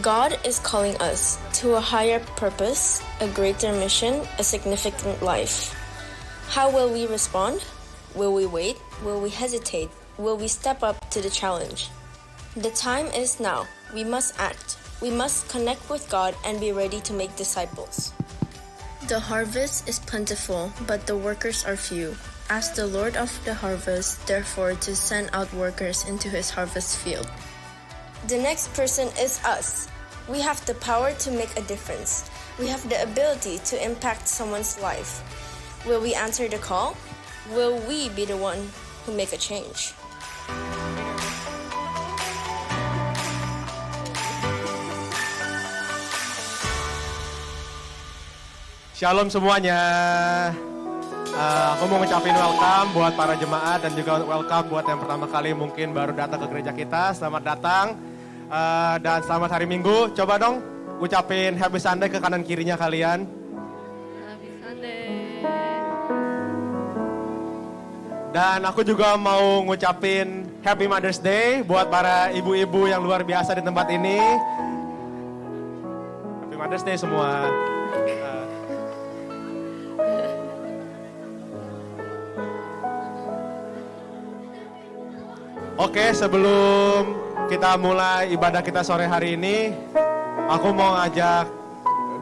God is calling us to a higher purpose, a greater mission, a significant life. How will we respond? Will we wait? Will we hesitate? Will we step up to the challenge? The time is now. We must act. We must connect with God and be ready to make disciples. The harvest is plentiful, but the workers are few. Ask the Lord of the harvest, therefore, to send out workers into his harvest field. The next person is us. We have the power to make a difference. We have the ability to impact someone's life. Will we answer the call? Will we be the one who make a change? Shalom semuanya. Aku mau ngucapin welcome buat para jemaat dan juga welcome buat yang pertama kali mungkin baru datang ke gereja kita. Selamat datang dan selamat hari Minggu. Coba dong ucapin Happy Sunday ke kanan kirinya kalian. Happy Sunday. Dan aku juga mau ngucapin Happy Mother's Day buat para ibu-ibu yang luar biasa di tempat ini. Happy Mother's Day semua. Oke, sebelum kita mulai ibadah kita sore hari ini, aku mau ngajak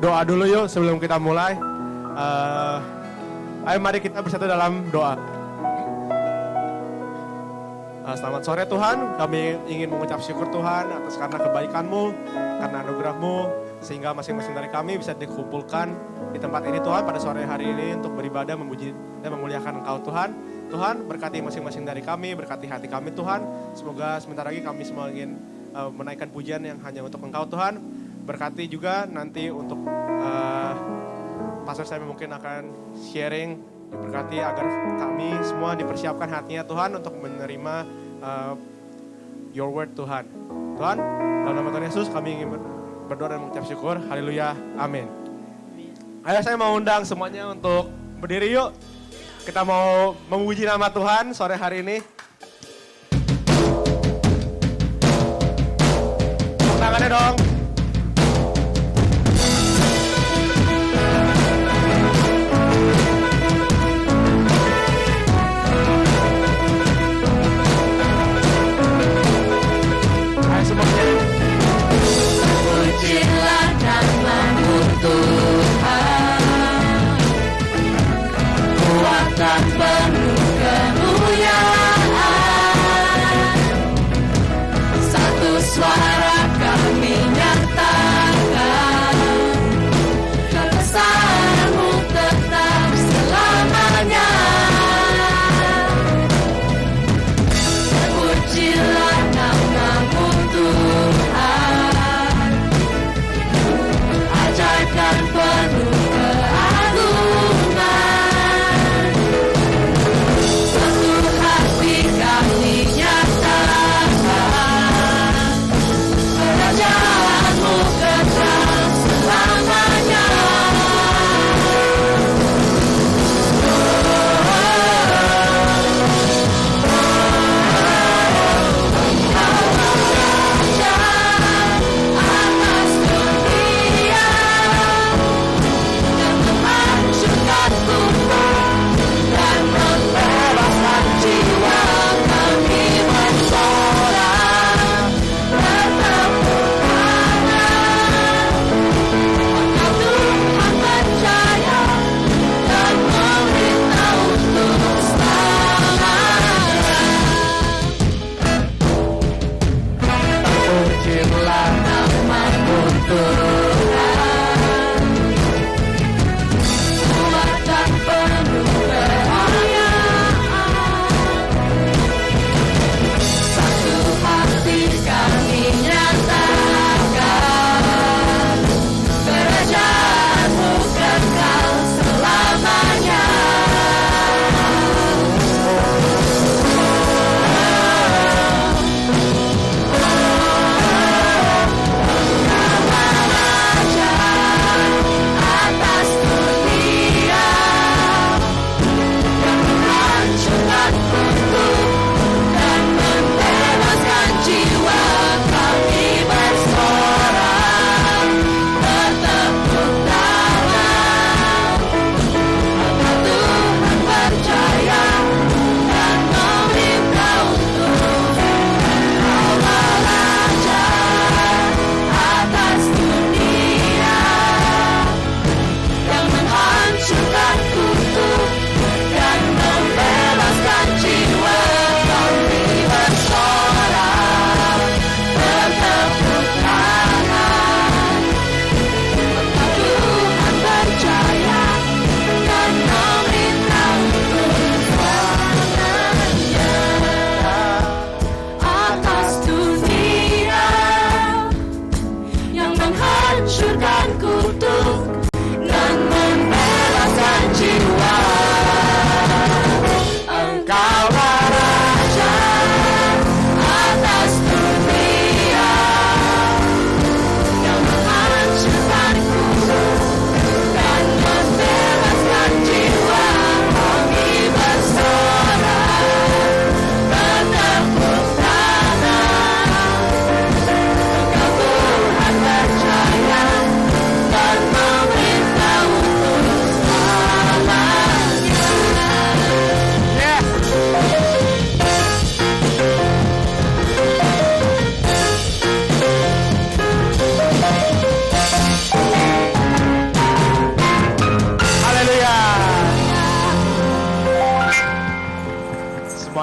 doa dulu yuk sebelum kita mulai. Ayo mari kita bersatu dalam doa. Selamat sore Tuhan, kami ingin mengucap syukur Tuhan atas karena kebaikan-Mu, karena anugerah-Mu, sehingga masing-masing dari kami bisa dikumpulkan di tempat ini Tuhan pada sore hari ini untuk beribadah, memuji dan memuliakan Engkau Tuhan. Tuhan berkati masing-masing dari kami, berkati hati kami Tuhan. Semoga sebentar lagi kami semua ingin menaikkan pujian yang hanya untuk Engkau Tuhan. Berkati juga nanti untuk pastor saya mungkin akan sharing. Berkati agar kami semua dipersiapkan hatinya Tuhan untuk menerima your word Tuhan. Tuhan, dalam nama Tuhan Yesus kami ingin berdoa dan mengucap syukur. Haleluya, amin. Ayo saya mau undang semuanya untuk berdiri yuk. Kita mau memuji nama Tuhan sore hari ini. Tepuk tangannya dong. Ayo semuanya. Pujilah nama-Mu Tuhan, kuatkan penuh kemuliaan. Satu suara kami nyanyi.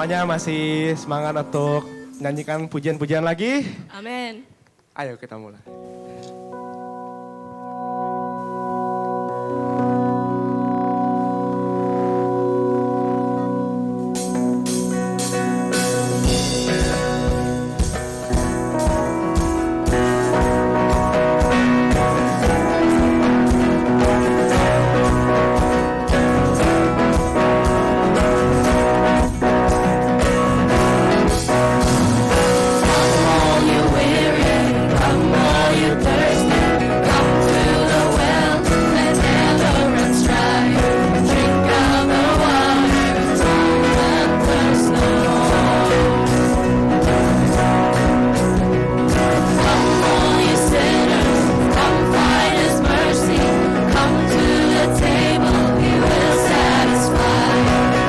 semuanya masih semangat untuk nyanyikan pujian-pujian lagi? Amin. Ayo kita mulai. All you weary, come all you thirsty, come to the well that never runs dry. Drink of the water until the thirst no more. Come all you sinners, come find His mercy, come to the table, He will satisfy.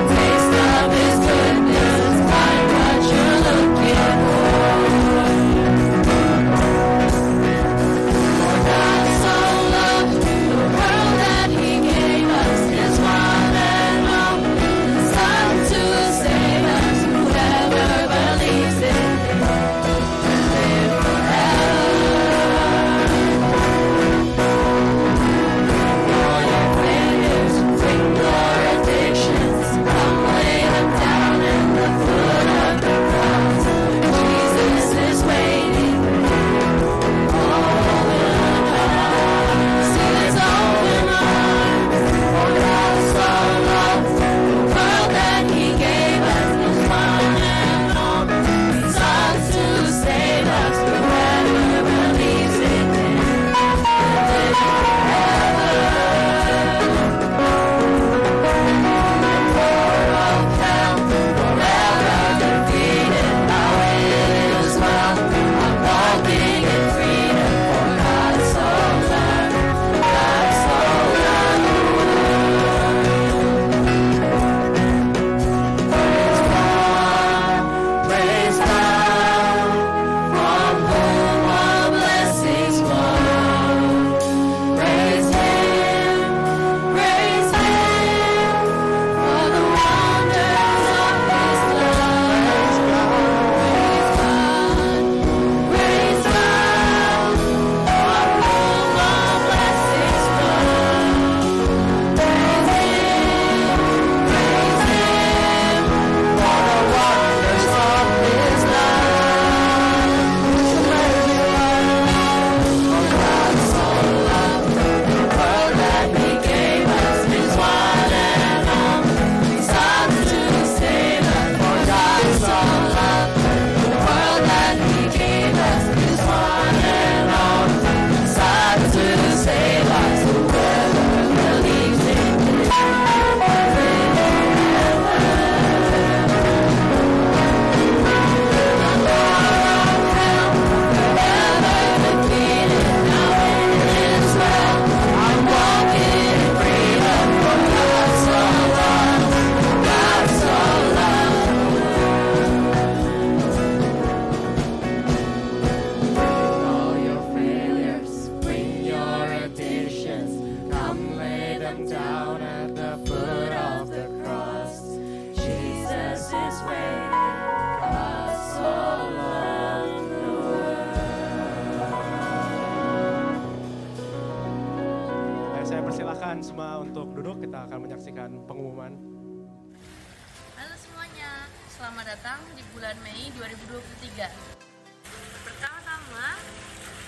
Taste of His goodness, find what you're looking for. God so loved the world that He gave us His one and only Son to save us. Whoever believes in Him will live forever. All your failures, bring your addictions, come lay them down at the foot of the cross. Jesus is waiting. Walking in freedom, for God so loved, God so loved the world. Praise God, from whom all blessings flow. Praise Him, for the wonders of His love. Praise God, from whom all blessings flow. Praise Him, for the wonders of His love. For God so loved the world that He gave us His one and only Son to save us. For God so loved the world that He gave us His one and only Son to save us. Whoever believes in Him will live defeated, now in His well. I'm walking in freedom, for God so loved, God so loved. All your failures, bring your additions, come lay them down at the foot of the cross. Jesus is waiting, God so loved the Ayo saya persilahkan semua untuk duduk, kita akan menyaksikan pengumuman. Halo semuanya, selamat datang di bulan Mei 2023. Pertama-tama,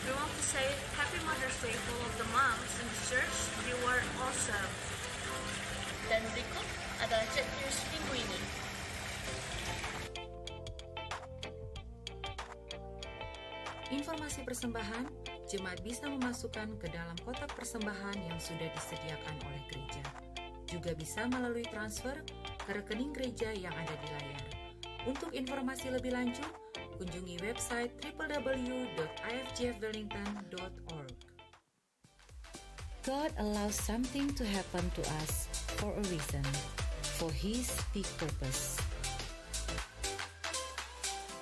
we want to say Happy Mother's Day to all of the moms in the church. You were awesome. Dan berikut adalah chat news minggu ini. Informasi persembahan, jemaat bisa memasukkan ke dalam kotak persembahan yang sudah disediakan oleh gereja. Juga bisa melalui transfer ke rekening gereja yang ada di layar. Untuk informasi lebih lanjut, kunjungi website www.ifgfwellington.org. God allows something to happen to us for a reason, for His big purpose.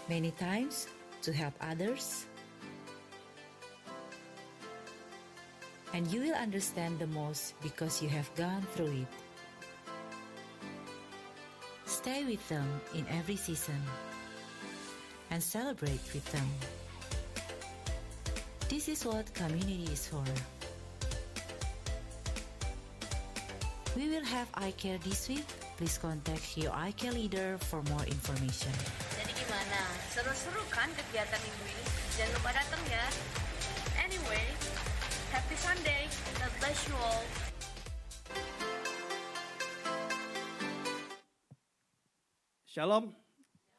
Many times, to help others, and you will understand the most because you have gone through it. Stay with them in every season and celebrate with them. This is what community is for. We will have eye care this week. Please contact your eye care leader for more information. Jadi gimana? Seru-seru kan kegiatan minggu ini? Jangan lupa datang ya. Anyway, happy Sunday. God bless you all. Shalom,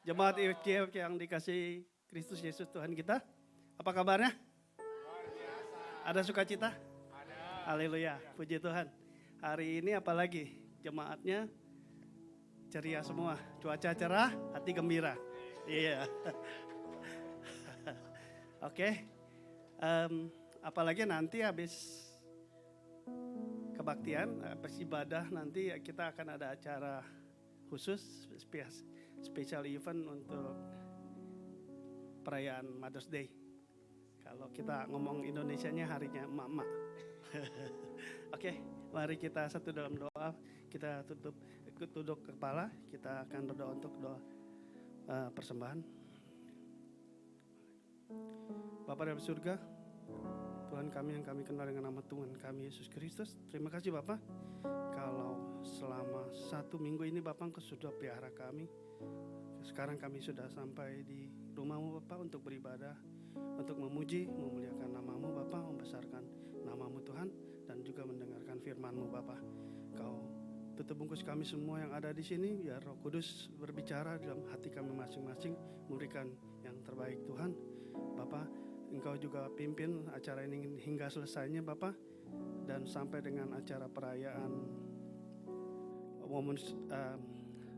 jemaat IFCF yang dikasihi Kristus Yesus Tuhan kita. Apa kabarnya? Ada sukacita? Ada. Haleluya, puji Tuhan. Hari ini apalagi jemaatnya ceria semua. Cuaca cerah, hati gembira. Iya. Oke. Apalagi nanti habis kebaktian, habis ibadah nanti kita akan ada acara khusus special event untuk perayaan Mother's Day. Kalau kita ngomong Indonesianya harinya emak-emak. Oke, mari kita satu dalam doa. Kita tunduk kepala. Kita akan berdoa untuk doa persembahan. Bapa dalam surga, Tuhan kami yang kami kenal dengan nama Tuhan kami Yesus Kristus. Terima kasih Bapak. Kalau selama 1 minggu ini Bapak Engkau sudah pelihara kami. Sekarang kami sudah sampai di rumah-Mu Bapak untuk beribadah, untuk memuji, memuliakan nama-Mu Bapak, membesarkan nama-Mu Tuhan, dan juga mendengarkan firman-Mu Bapak. Kau tutup bungkus kami semua yang ada di sini, biar Roh Kudus berbicara dalam hati kami masing-masing, memberikan yang terbaik Tuhan. Bapak, Engkau juga pimpin acara ini hingga selesainya Bapak, dan sampai dengan acara perayaan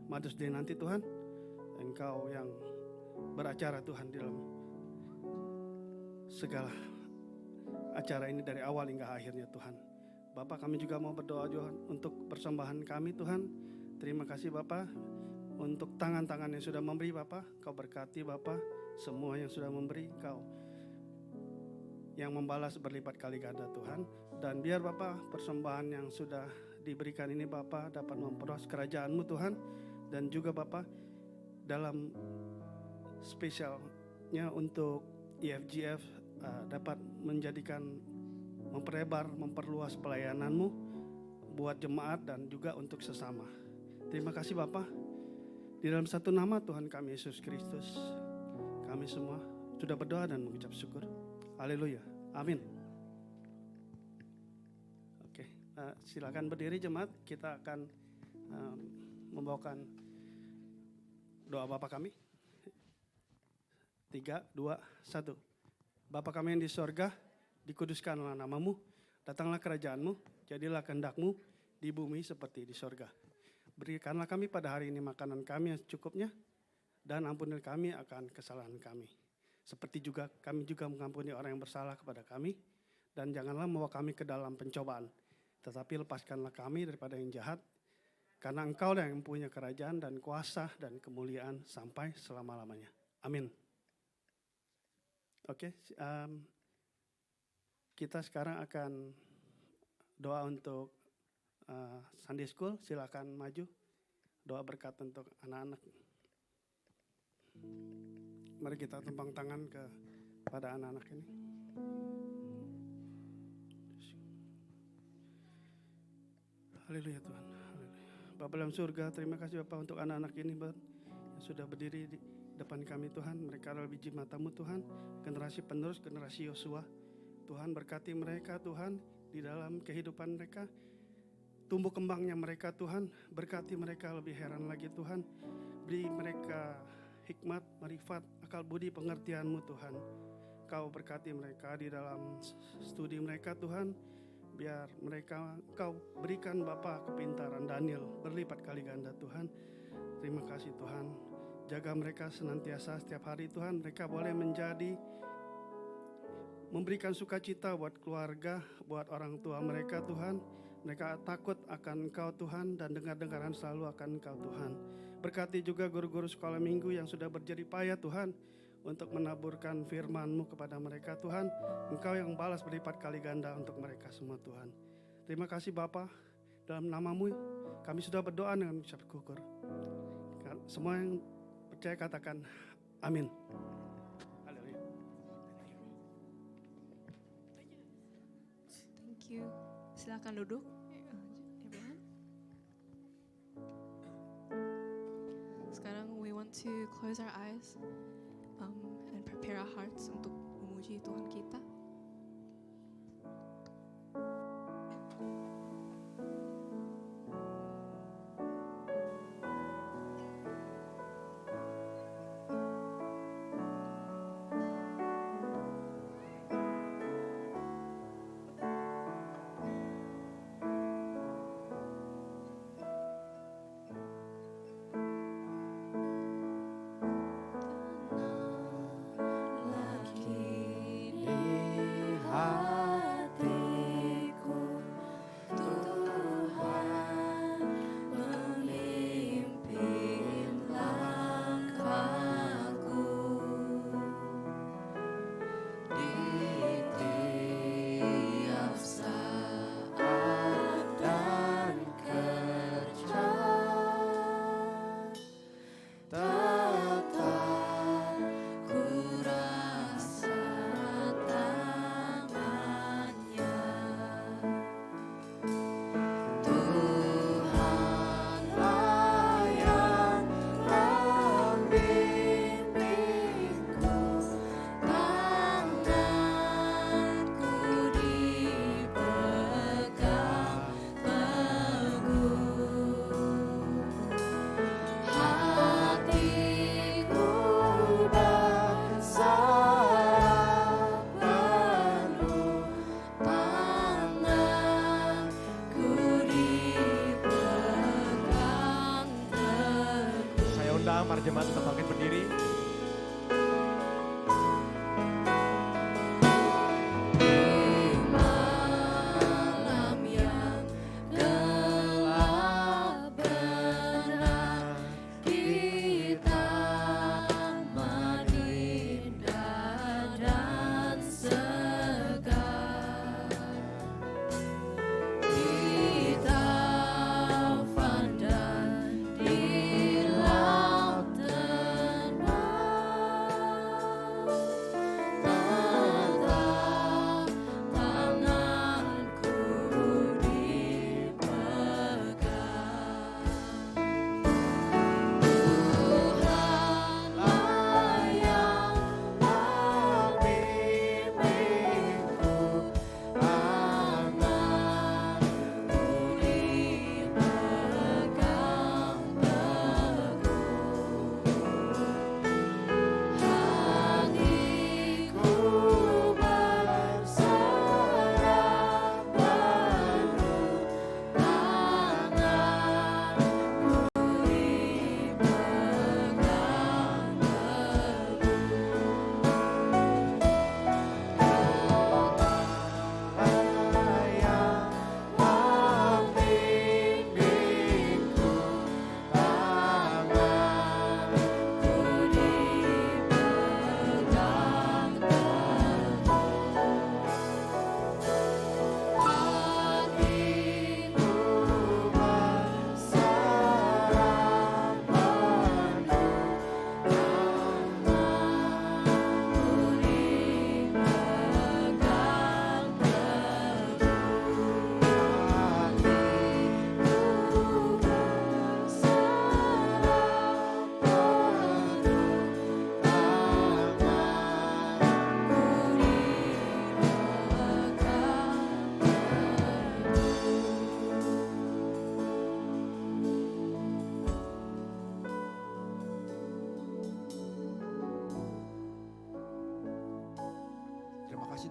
Mother's Day nanti Tuhan, Engkau yang beracara Tuhan di dalam segala acara ini dari awal hingga akhirnya Tuhan. Bapak, kami juga mau berdoa juga untuk persembahan kami Tuhan. Terima kasih Bapak untuk tangan-tangan yang sudah memberi Bapak. Kau berkati Bapak semua yang sudah memberi, Kau yang membalas berlipat kali ganda Tuhan. Dan biar Bapak persembahan yang sudah diberikan ini Bapak dapat memperluas kerajaan-Mu Tuhan. Dan juga Bapak dalam spesialnya untuk IFGF dapat menjadikan, memperlebar, memperluas pelayanan-Mu buat jemaat dan juga untuk sesama. Terima kasih Bapak. Di dalam satu nama Tuhan kami Yesus Kristus, kami semua sudah berdoa dan mengucap syukur. Haleluya. Amin. Oke, silakan berdiri jemaat. Kita akan membawakan doa Bapa kami. 3, 2, 1. Bapa kami yang di sorga, dikuduskanlah nama-Mu, datanglah kerajaan-Mu, jadilah kehendak-Mu di bumi seperti di sorga. Berikanlah kami pada hari ini makanan kami yang secukupnya, dan ampunilah kami akan kesalahan kami. Seperti juga kami juga mengampuni orang yang bersalah kepada kami, dan janganlah membawa kami ke dalam pencobaan, tetapi lepaskanlah kami daripada yang jahat, karena Engkau yang mempunyai kerajaan dan kuasa dan kemuliaan sampai selama-lamanya. Amin. Oke, kita sekarang akan doa untuk Sunday School. Silakan maju, doa berkat untuk anak-anak. Mari kita tumpang tangan kepada anak-anak ini. Haleluya Tuhan. Haleluya. Bapa dalam surga, terima kasih Bapak untuk anak-anak ini yang sudah berdiri di depan kami Tuhan. Mereka adalah biji mata-Mu Tuhan, generasi penerus, generasi Yosua. Tuhan berkati mereka Tuhan di dalam kehidupan mereka. Tumbuh kembangnya mereka Tuhan, berkati mereka lebih heran lagi Tuhan. Beri mereka hikmat, marifat, akal budi, pengertian-Mu Tuhan. Kau berkati mereka di dalam studi mereka Tuhan. Biar mereka Kau berikan Bapa kepintaran Daniel berlipat kali ganda Tuhan. Terima kasih Tuhan. Jaga mereka senantiasa setiap hari Tuhan. Mereka boleh memberikan sukacita buat keluarga, buat orang tua mereka Tuhan. Mereka takut akan Engkau Tuhan dan dengar-dengaran selalu akan Engkau Tuhan. Berkati juga guru-guru sekolah minggu yang sudah berjerih payah Tuhan untuk menaburkan firman-Mu kepada mereka Tuhan. Engkau yang balas berlipat kali ganda untuk mereka semua Tuhan. Terima kasih Bapa, dalam nama-Mu kami sudah berdoa dengan ucap syukur. Semua yang percaya katakan amin. Haleluya. Thank you. Silakan duduk. Everyone. Sekarang we want to close our eyes and prepare our hearts untuk memuji Tuhan kita. Para jemaat tetap bangkit berdiri.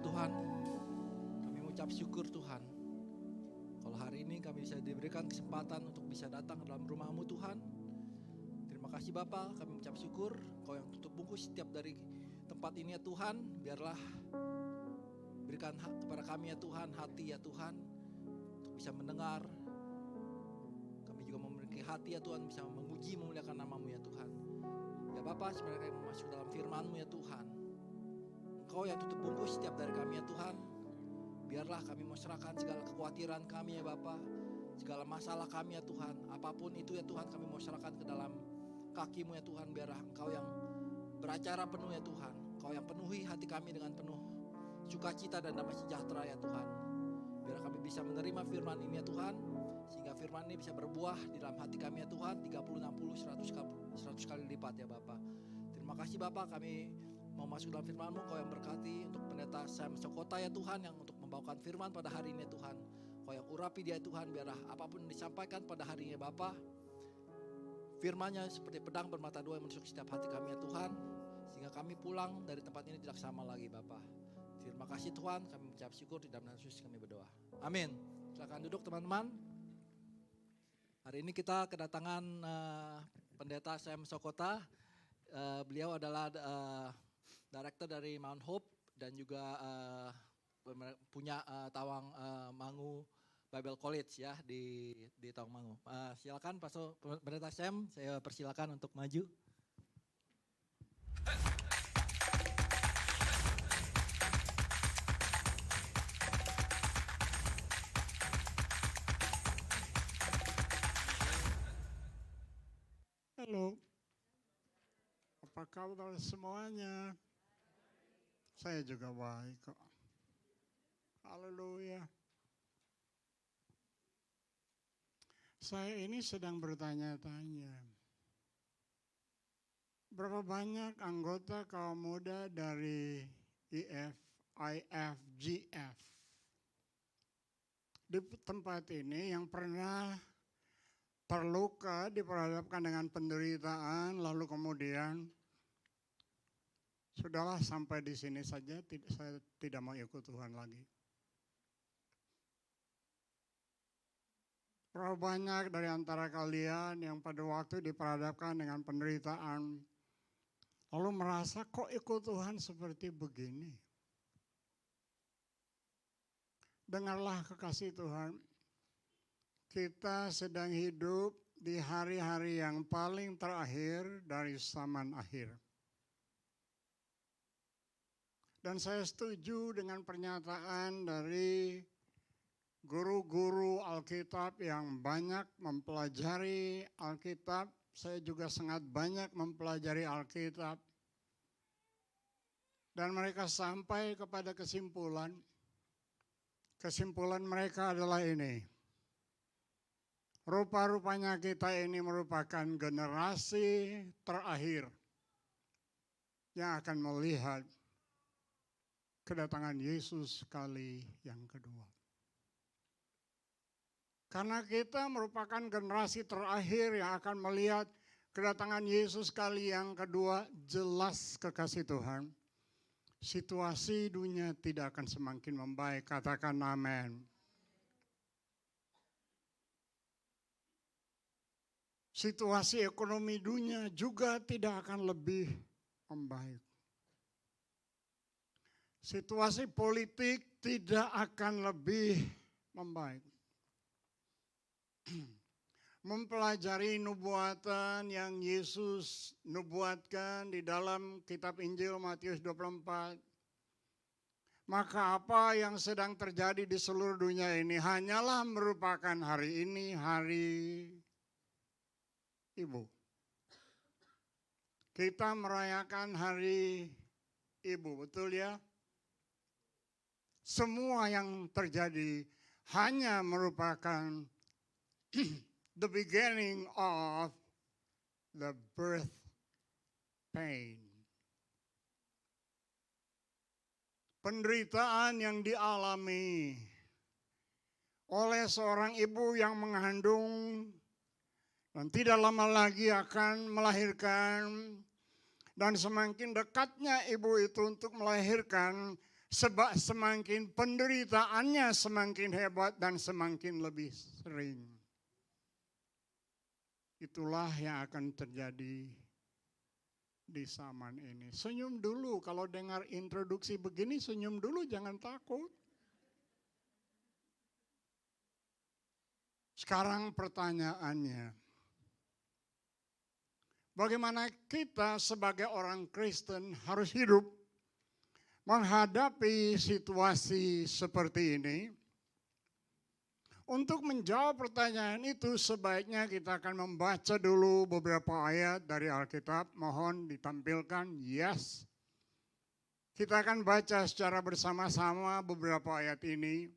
Tuhan, kami mengucap syukur Tuhan. Kalau hari ini kami bisa diberikan kesempatan untuk bisa datang ke dalam rumah-Mu Tuhan. Terima kasih Bapa, kami mengucap syukur Kau yang tutup bungkus setiap dari tempat ini ya Tuhan. Biarlah berikan hak kepada kami ya Tuhan, hati ya Tuhan, untuk bisa mendengar. Kami juga memiliki hati ya Tuhan, bisa memuji, memuliakan nama-Mu ya Tuhan. Ya Bapa, sebenarnya kami masuk dalam firman-Mu ya Tuhan. Engkau yang tutup bungkus setiap dari kami ya Tuhan. Biarlah kami mau serahkan segala kekhawatiran kami ya Bapa, segala masalah kami ya Tuhan. Apapun itu ya Tuhan, kami mau serahkan ke dalam kaki-Mu ya Tuhan, biarlah Engkau yang beracara penuh ya Tuhan. Engkau yang penuhi hati kami dengan penuh sukacita dan damai sejahtera ya Tuhan. Biar kami bisa menerima firman ini ya Tuhan, sehingga firman ini bisa berbuah di dalam hati kami ya Tuhan, 30, 60, 100 kali lipat ya Bapa. Terima kasih Bapa, kami mau masuk dalam firman-Mu, Kau yang berkati untuk pendeta Sam Sokota ya Tuhan, yang untuk membawakan firman pada hari ini ya Tuhan. Kau yang urapi dia Tuhan, biarlah apapun yang disampaikan pada hari ini Bapa, firman-Nya seperti pedang bermata dua yang menusuk setiap hati kami ya Tuhan, sehingga kami pulang dari tempat ini tidak sama lagi Bapa. Terima kasih Tuhan, kami mengucap syukur di dalam nama Yesus kami berdoa. Amin. Silakan duduk teman-teman. Hari ini kita kedatangan pendeta Sam Sokota. Beliau adalah director dari Mount Hope dan juga punya Tawang Mangu Bible College ya di Tawang Mangu. Silakan Pastor Pendeta Sam, saya persilakan untuk maju. Halo, apa kabar semuanya? Saya juga baik kok. Haleluya. Saya ini sedang bertanya-tanya. Berapa banyak anggota kaum muda dari IFGF di tempat ini yang pernah terluka, diperhadapkan dengan penderitaan, lalu kemudian sudahlah sampai di sini saja, saya tidak mau ikut Tuhan lagi. Berapa banyak dari antara kalian yang pada waktu diperhadapkan dengan penderitaan, lalu merasa kok ikut Tuhan seperti begini? Dengarlah kekasih Tuhan. Kita sedang hidup di hari-hari yang paling terakhir dari zaman akhir. Dan saya setuju dengan pernyataan dari guru-guru Alkitab yang banyak mempelajari Alkitab. Saya juga sangat banyak mempelajari Alkitab. Dan mereka sampai kepada kesimpulan. Kesimpulan mereka adalah ini. Rupa-rupanya kita ini merupakan generasi terakhir yang akan melihat kedatangan Yesus kali yang kedua. Karena kita merupakan generasi terakhir yang akan melihat kedatangan Yesus kali yang kedua, jelas kekasih Tuhan. Situasi dunia tidak akan semakin membaik, katakan amin. Situasi ekonomi dunia juga tidak akan lebih membaik. Situasi politik tidak akan lebih membaik. Mempelajari nubuatan yang Yesus nubuatkan di dalam kitab Injil Matius 24. Maka apa yang sedang terjadi di seluruh dunia ini hanyalah merupakan hari ini hari Ibu. Kita merayakan hari Ibu, betul ya? Semua yang terjadi hanya merupakan the beginning of the birth pain. Penderitaan yang dialami oleh seorang ibu yang mengandung dan tidak lama lagi akan melahirkan, dan semakin dekatnya ibu itu untuk melahirkan, semakin penderitaannya semakin hebat dan semakin lebih sering. Itulah yang akan terjadi di zaman ini. Senyum dulu, kalau dengar introduksi begini senyum dulu, jangan takut. Sekarang pertanyaannya, bagaimana kita sebagai orang Kristen harus hidup menghadapi situasi seperti ini? Untuk menjawab pertanyaan itu sebaiknya kita akan membaca dulu beberapa ayat dari Alkitab. Mohon ditampilkan, yes. Kita akan baca secara bersama-sama beberapa ayat ini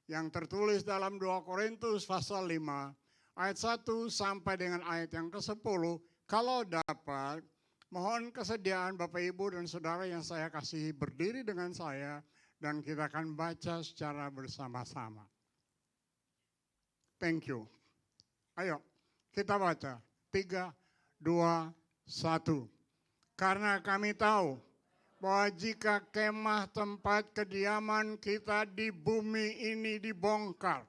yang tertulis dalam 2 Korintus pasal 5 ayat 1 sampai dengan ayat yang ke-10. Kalau dapat, mohon kesediaan Bapak Ibu dan Saudara yang saya kasihi berdiri dengan saya dan kita akan baca secara bersama-sama. Thank you. Ayo kita baca. 3, 2, 1. Karena kami tahu bahwa jika kemah tempat kediaman kita di bumi ini dibongkar,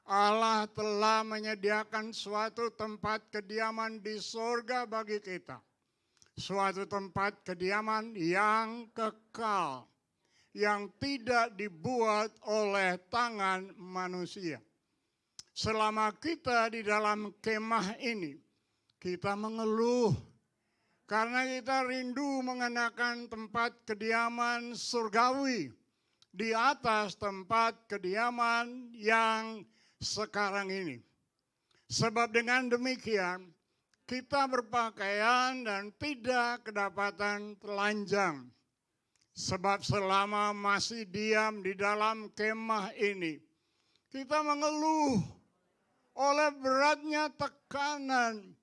Allah telah menyediakan suatu tempat kediaman di surga bagi kita. Suatu tempat kediaman yang kekal, yang tidak dibuat oleh tangan manusia. Selama kita di dalam kemah ini, kita mengeluh karena kita rindu mengenakan tempat kediaman surgawi di atas tempat kediaman yang sekarang ini. Sebab dengan demikian, kita berpakaian dan tidak kedapatan telanjang. Sebab selama masih diam di dalam kemah ini, kita mengeluh oleh beratnya tekanan.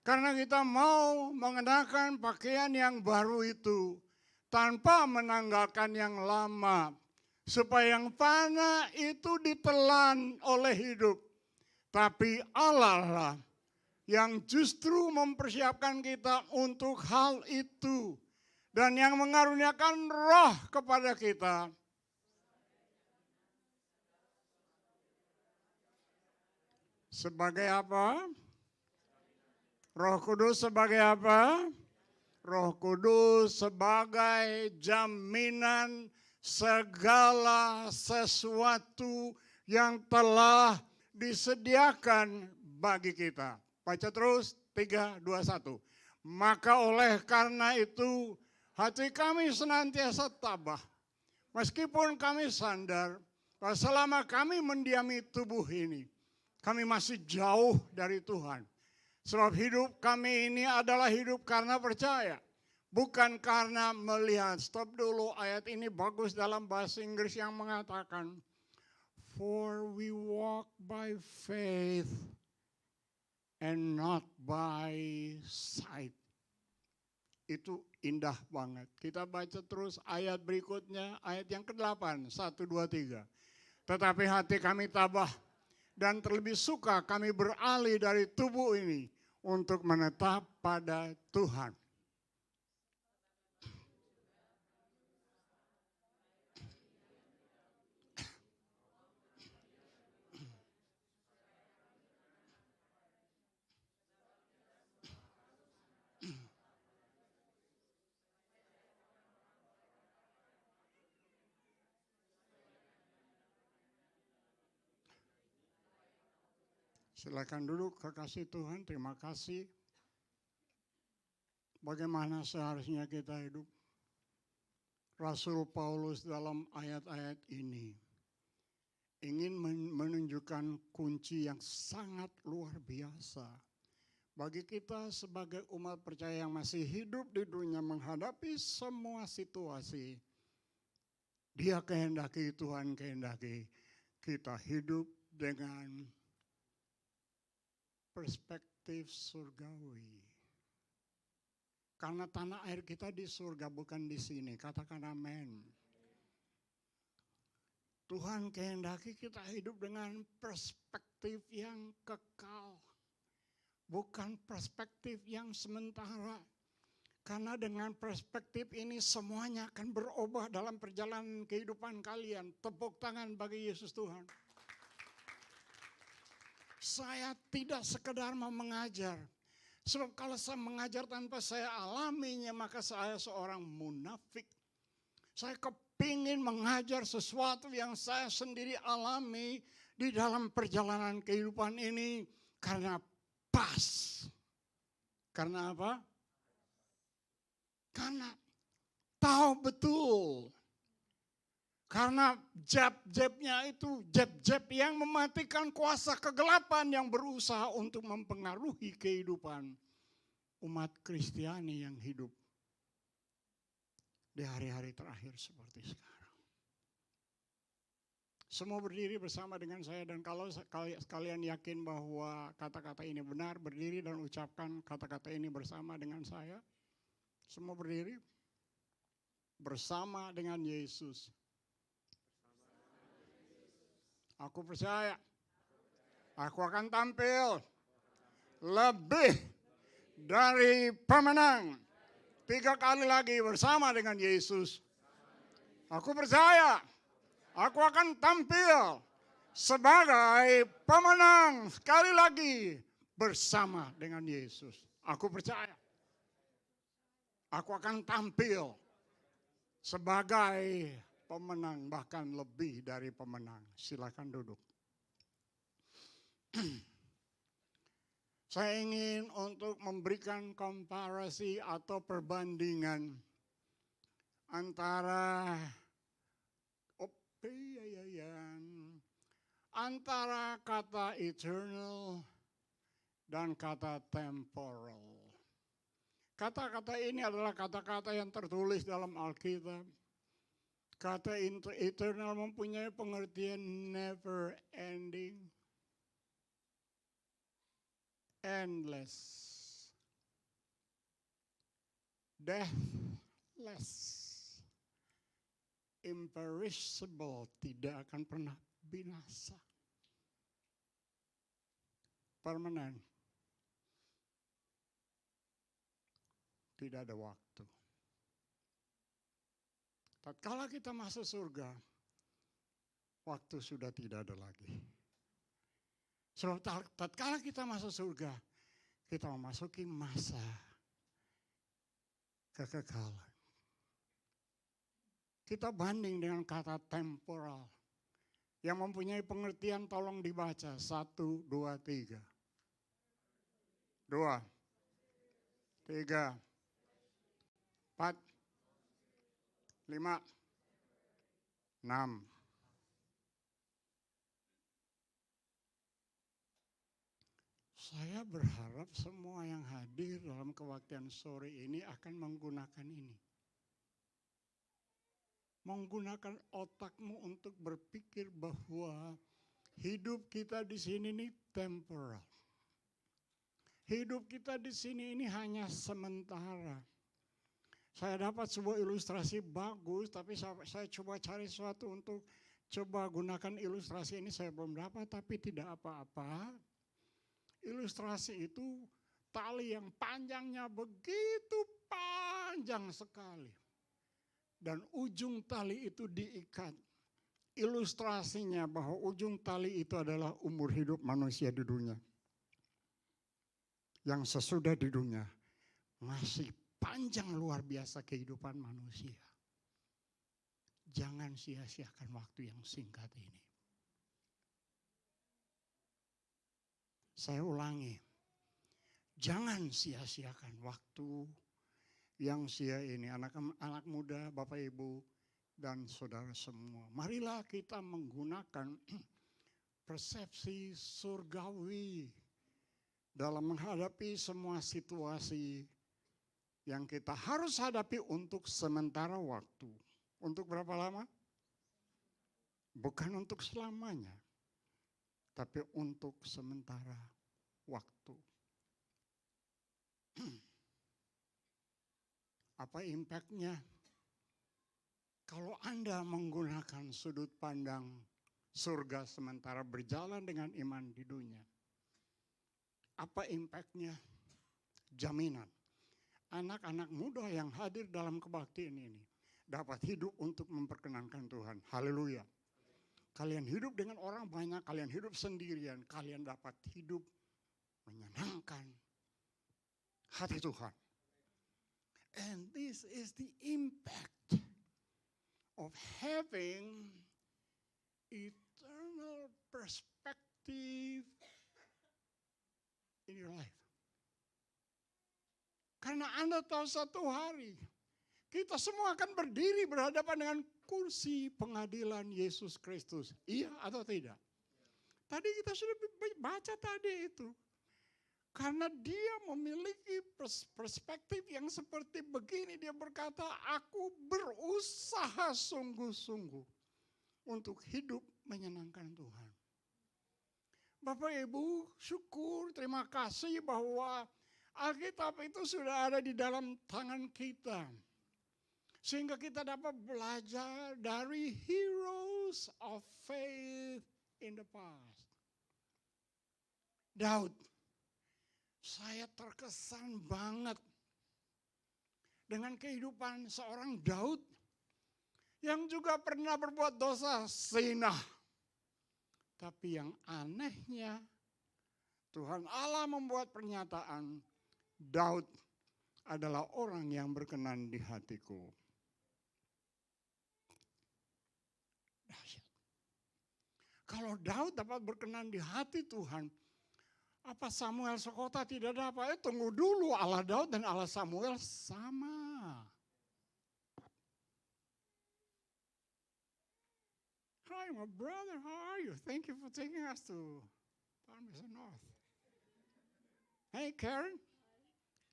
Karena kita mau mengenakan pakaian yang baru itu tanpa menanggalkan yang lama. Supaya yang fana itu ditelan oleh hidup. Tapi Allah lah yang justru mempersiapkan kita untuk hal itu. Dan yang mengaruniakan roh kepada kita. Sebagai apa? Roh Kudus sebagai apa? Roh Kudus sebagai jaminan segala sesuatu yang telah disediakan bagi kita. Baca terus, 3, 2, 1. Maka oleh karena itu, hati kami senantiasa tabah. Meskipun kami sadar bahwa selama kami mendiami tubuh ini, kami masih jauh dari Tuhan. Sebab hidup kami ini adalah hidup karena percaya. Bukan karena melihat. Stop dulu, ayat ini bagus dalam bahasa Inggris yang mengatakan, for we walk by faith and not by sight. Itu indah banget. Kita baca terus ayat berikutnya, ayat yang ke-8, 1, 2, 3. Tetapi hati kami tabah. Dan terlebih suka kami beralih dari tubuh ini untuk menetap pada Tuhan. Silakan duduk, kekasih Tuhan, terima kasih. Bagaimana seharusnya kita hidup? Rasul Paulus dalam ayat-ayat ini ingin menunjukkan kunci yang sangat luar biasa. Bagi kita sebagai umat percaya yang masih hidup di dunia menghadapi semua situasi, Dia kehendaki, Tuhan kehendaki kita hidup dengan perspektif surgawi. Karena tanah air kita di surga bukan di sini. Katakan amin. Tuhan kehendaki kita hidup dengan perspektif yang kekal. Bukan perspektif yang sementara. Karena dengan perspektif ini semuanya akan berubah dalam perjalanan kehidupan kalian. Tepuk tangan bagi Yesus Tuhan. Saya tidak sekedar mau mengajar. Sebab kalau saya mengajar tanpa saya alaminya, maka saya seorang munafik. Saya kepingin mengajar sesuatu yang saya sendiri alami di dalam perjalanan kehidupan ini. Karena pas. Karena apa? Karena tahu betul. Karena jab-jabnya itu jab-jab yang mematikan kuasa kegelapan yang berusaha untuk mempengaruhi kehidupan umat Kristiani yang hidup di hari-hari terakhir seperti sekarang. Semua berdiri bersama dengan saya, dan kalau kalian yakin bahwa kata-kata ini benar, berdiri dan ucapkan kata-kata ini bersama dengan saya. Semua berdiri bersama dengan Yesus. Aku percaya, aku akan tampil lebih dari pemenang. 3 kali lagi bersama dengan Yesus. Aku percaya, aku akan tampil sebagai pemenang sekali lagi bersama dengan Yesus. Aku percaya, aku akan tampil sebagai pemenang, bahkan lebih dari pemenang. Silakan duduk. Saya ingin untuk memberikan komparasi atau perbandingan antara kata eternal dan kata temporal. Kata-kata ini adalah kata-kata yang tertulis dalam Alkitab. Kata eternal mempunyai pengertian never ending, endless, deathless, imperishable, tidak akan pernah binasa, permanen, tidak ada waktu. Tatkala kita masuk surga, waktu sudah tidak ada lagi. Sebab tatkala kita masuk surga, kita memasuki masa kekekalan. Kita banding dengan kata temporal yang mempunyai pengertian, tolong dibaca. 1, 2, 3. 2, 3, 4, 5, 6. Saya berharap semua yang hadir dalam kebaktian sore ini akan menggunakan ini. Menggunakan otakmu untuk berpikir bahwa hidup kita di sini ini temporal. Hidup kita di sini ini hanya sementara. Saya dapat sebuah ilustrasi bagus, tapi saya coba cari sesuatu untuk coba gunakan ilustrasi ini. Saya belum dapat, tapi tidak apa-apa. Ilustrasi itu tali yang panjangnya begitu panjang sekali. Dan ujung tali itu diikat. Ilustrasinya bahwa ujung tali itu adalah umur hidup manusia di dunia. Yang sesudah di dunia masih panjang luar biasa kehidupan manusia. Jangan sia-siakan waktu yang singkat ini. Saya ulangi, jangan sia-siakan waktu yang sia ini. Anak muda, Bapak Ibu, dan saudara semua. Marilah kita menggunakan persepsi surgawi dalam menghadapi semua situasi yang kita harus hadapi untuk sementara waktu. Untuk berapa lama? Bukan untuk selamanya, tapi untuk sementara waktu. Apa impactnya? Kalau Anda menggunakan sudut pandang surga sementara berjalan dengan iman di dunia, apa impactnya? Jaminan. Anak-anak muda yang hadir dalam kebaktian ini dapat hidup untuk memperkenankan Tuhan. Haleluya. Kalian hidup dengan orang banyak, kalian hidup sendirian, kalian dapat hidup menyenangkan hati Tuhan. And this is the impact of having eternal perspective in your life. Karena Anda tahu satu hari kita semua akan berdiri berhadapan dengan kursi pengadilan Yesus Kristus. Iya atau tidak? Tadi kita sudah baca tadi itu. Karena dia memiliki perspektif yang seperti begini. Dia berkata, aku berusaha sungguh-sungguh untuk hidup menyenangkan Tuhan. Bapak Ibu, syukur, terima kasih bahwa Alkitab itu sudah ada di dalam tangan kita. Sehingga kita dapat belajar dari heroes of faith in the past. Daud. Saya terkesan banget dengan kehidupan seorang Daud yang juga pernah berbuat dosa zina. Tapi yang anehnya Tuhan Allah membuat pernyataan, Daud adalah orang yang berkenan di hatiku. Dahsyat. Kalau Daud dapat berkenan di hati Tuhan, apa Samuel sekota tidak dapat? Tunggu dulu, Allah Daud dan Allah Samuel sama. Hi my brother, how are you? Thank you for taking us to Palmerston North. Hey Karen,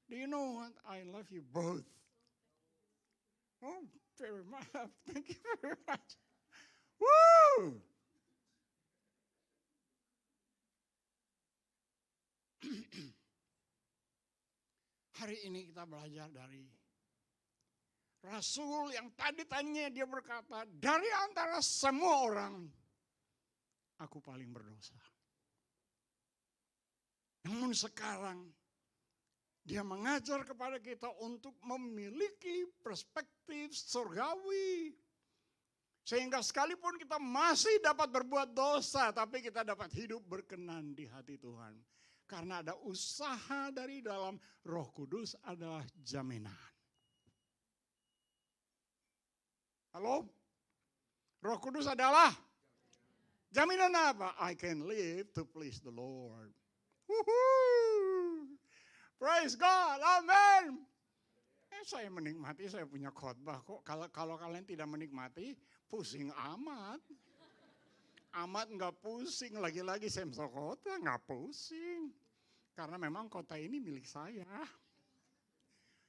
do you know what? I love you both. Oh, very much. Thank you very much. Woo! Hari ini kita belajar dari Rasul yang tadi tanya dia berkata, dari antara semua orang, aku paling berdosa. Namun sekarang, dia mengajar kepada kita untuk memiliki perspektif surgawi. Sehingga sekalipun kita masih dapat berbuat dosa, tapi kita dapat hidup berkenan di hati Tuhan. Karena ada usaha dari dalam Roh Kudus adalah jaminan. Halo? Roh Kudus adalah jaminan apa? I can live to please the Lord. Woohoo! Praise God, amen. Saya menikmati, saya punya khotbah kok. Kalau kalian tidak menikmati, pusing amat. Amat nggak pusing, lagi-lagi Semso Kota nggak pusing. Karena memang kota ini milik saya.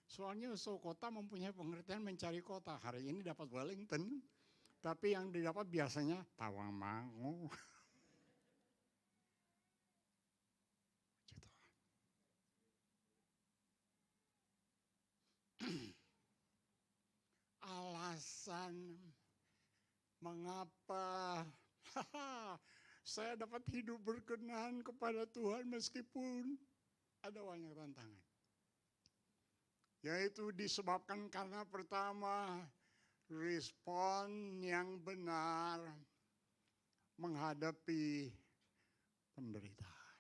Soalnya Kota mempunyai pengertian mencari kota. Hari ini dapat Wellington, tapi yang didapat biasanya Tawangmangu. Alasan mengapa saya dapat hidup berkenan kepada Tuhan meskipun ada banyak tantangan. Yaitu disebabkan karena pertama, respon yang benar menghadapi penderitaan.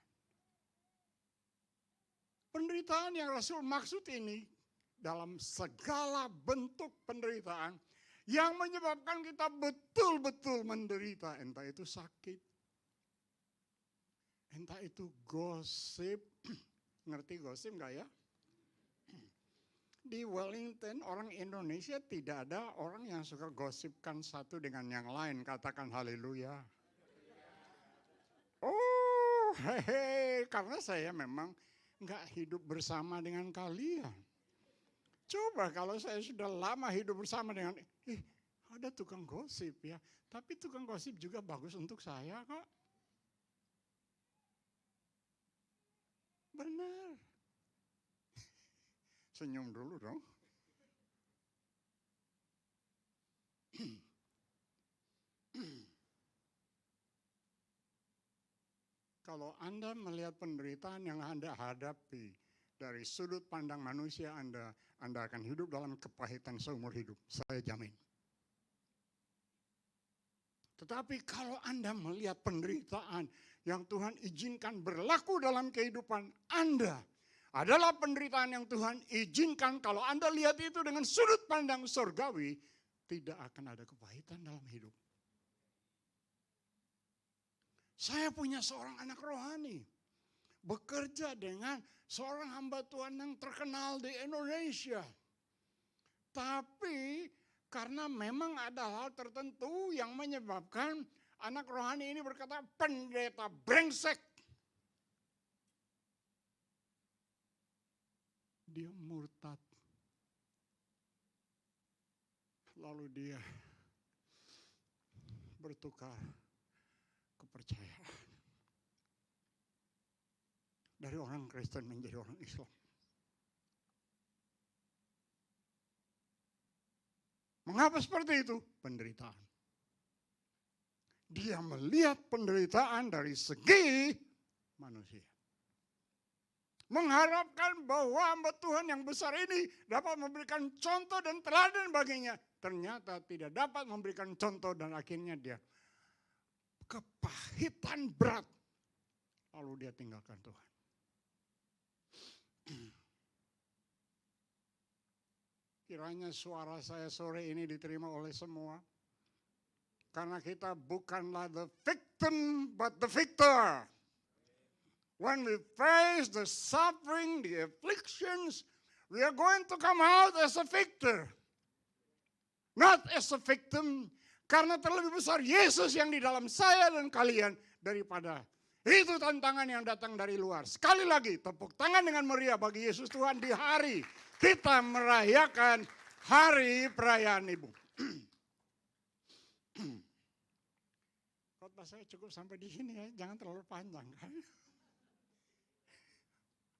Penderitaan yang Rasul maksud ini dalam segala bentuk penderitaan yang menyebabkan kita betul-betul menderita. Entah itu sakit, entah itu gosip. Ngerti gosip enggak ya? Di Wellington orang Indonesia tidak ada orang yang suka gosipkan satu dengan yang lain. Katakan haleluya. Oh, hehe, karena saya memang enggak hidup bersama dengan kalian. Coba kalau saya sudah lama hidup bersama dengan, ada tukang gosip ya. Tapi tukang gosip juga bagus untuk saya kok. Benar. Senyum dulu dong. Kalau Anda melihat penderitaan yang Anda hadapi dari sudut pandang manusia, Anda akan hidup dalam kepahitan seumur hidup. Saya jamin. Tetapi kalau Anda melihat penderitaan yang Tuhan izinkan berlaku dalam kehidupan Anda, adalah penderitaan yang Tuhan izinkan, kalau Anda lihat itu dengan sudut pandang surgawi, tidak akan ada kepahitan dalam hidup. Saya punya seorang anak rohani, bekerja dengan seorang hamba Tuhan yang terkenal di Indonesia. Tetapi karena memang ada hal tertentu yang menyebabkan anak rohani ini berkata, pendeta brengsek. Dia murtad. Lalu dia bertukar kepercayaan. Dari orang Kristen menjadi orang Islam. Mengapa seperti itu? Penderitaan. Dia melihat penderitaan dari segi manusia. Mengharapkan bahwa hamba Tuhan yang besar ini dapat memberikan contoh dan teladan baginya. Ternyata tidak dapat memberikan contoh dan akhirnya dia kepahitan berat. Lalu dia tinggalkan Tuhan. Kiranya suara saya sore ini diterima oleh semua. Karena kita bukanlah the victim, but the victor. When we face the suffering, the afflictions, we are going to come out as a victor. Not as a victim. Karena terlebih besar Yesus yang di dalam saya dan kalian daripada itu tantangan yang datang dari luar. Sekali lagi, tepuk tangan dengan meriah bagi Yesus Tuhan di hari kita merayakan hari perayaan Ibu. Khotbah saya cukup sampai di sini ya, jangan terlalu panjang kan.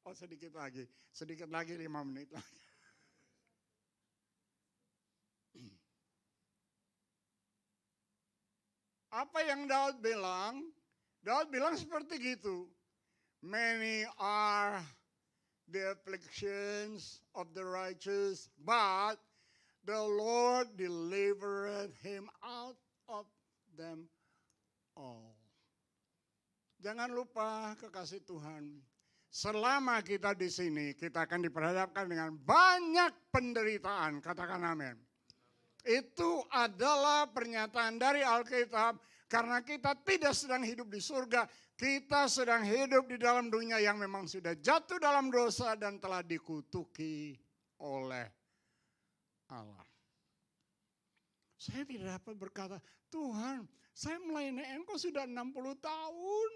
Oh sedikit lagi 5 menit lagi. Apa yang Daud bilang? Daud bilang seperti gitu. Many are the afflictions of the righteous, but the Lord delivered him out of them all. Jangan lupa kekasih Tuhan, selama kita di sini, kita akan diperhadapkan dengan banyak penderitaan. Katakan amin. Itu adalah pernyataan dari Alkitab. Karena kita tidak sedang hidup di surga, kita sedang hidup di dalam dunia yang memang sudah jatuh dalam dosa dan telah dikutuki oleh Allah. Saya tidak dapat berkata, Tuhan, saya melayani Engkau sudah 60 tahun.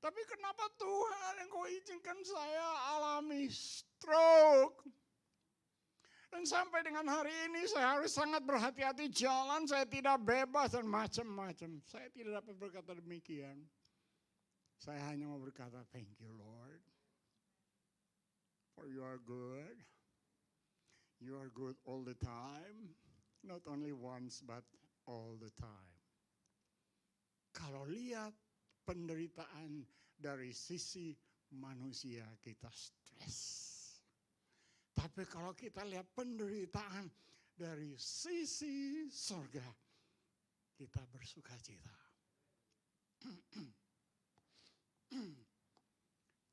Tapi kenapa Tuhan Engkau izinkan saya alami stroke? Dan sampai dengan hari ini saya harus sangat berhati-hati jalan, saya tidak bebas dan macam-macam. Saya tidak dapat berkata demikian. Saya hanya mau berkata, thank you Lord. For you are good. You are good all the time. Not only once, but all the time. Kalau lihat penderitaan dari sisi manusia, kita stres. Tapi kalau kita lihat penderitaan dari sisi surga, kita bersuka cita.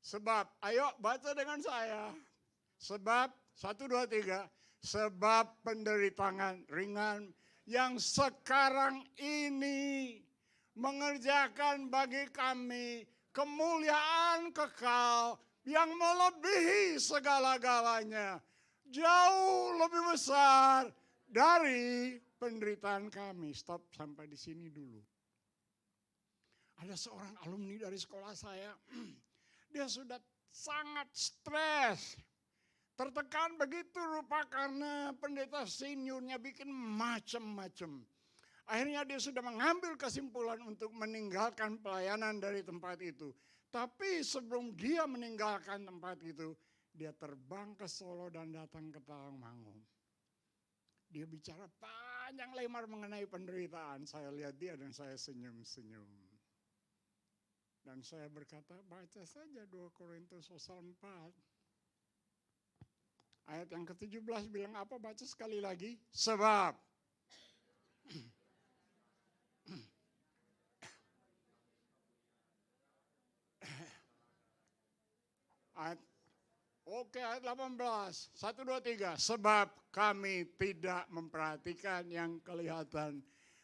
Sebab, ayo baca dengan saya. Sebab, 1, 2, 3. Sebab penderitaan ringan yang sekarang ini mengerjakan bagi kami kemuliaan kekal yang melebihi segala-galanya, jauh lebih besar dari penderitaan kami. Stop sampai di sini dulu. Ada seorang alumni dari sekolah saya, dia sudah sangat stres, tertekan begitu rupa karena pendeta seniornya bikin macam-macam. Akhirnya dia sudah mengambil kesimpulan untuk meninggalkan pelayanan dari tempat itu. Tapi sebelum dia meninggalkan tempat itu, dia terbang ke Solo dan datang ke Tawangmangu. Dia bicara panjang lebar mengenai penderitaan. Saya lihat dia dan saya senyum-senyum. Dan saya berkata, baca saja 2 Korintus pasal 4. Ayat yang ke-17 bilang apa? Baca sekali lagi. Sebab. Ayat 18, 1, 2, 3. Sebab kami tidak memperhatikan yang kelihatan,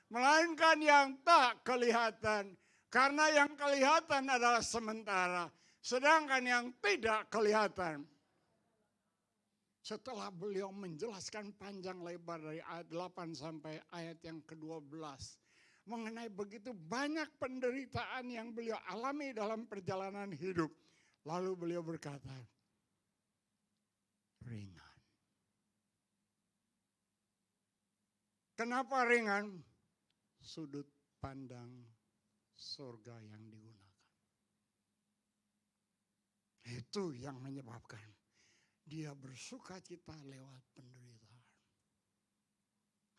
melainkan yang tak kelihatan. Karena yang kelihatan adalah sementara, sedangkan yang tidak kelihatan Setelah beliau menjelaskan panjang lebar dari ayat 8 sampai ayat yang ke-12. Mengenai begitu banyak penderitaan yang beliau alami dalam perjalanan hidup. Lalu beliau berkata, ringan. Kenapa ringan? Sudut pandang surga yang digunakan. Itu yang menyebabkan dia bersuka cita lewat penderitaan.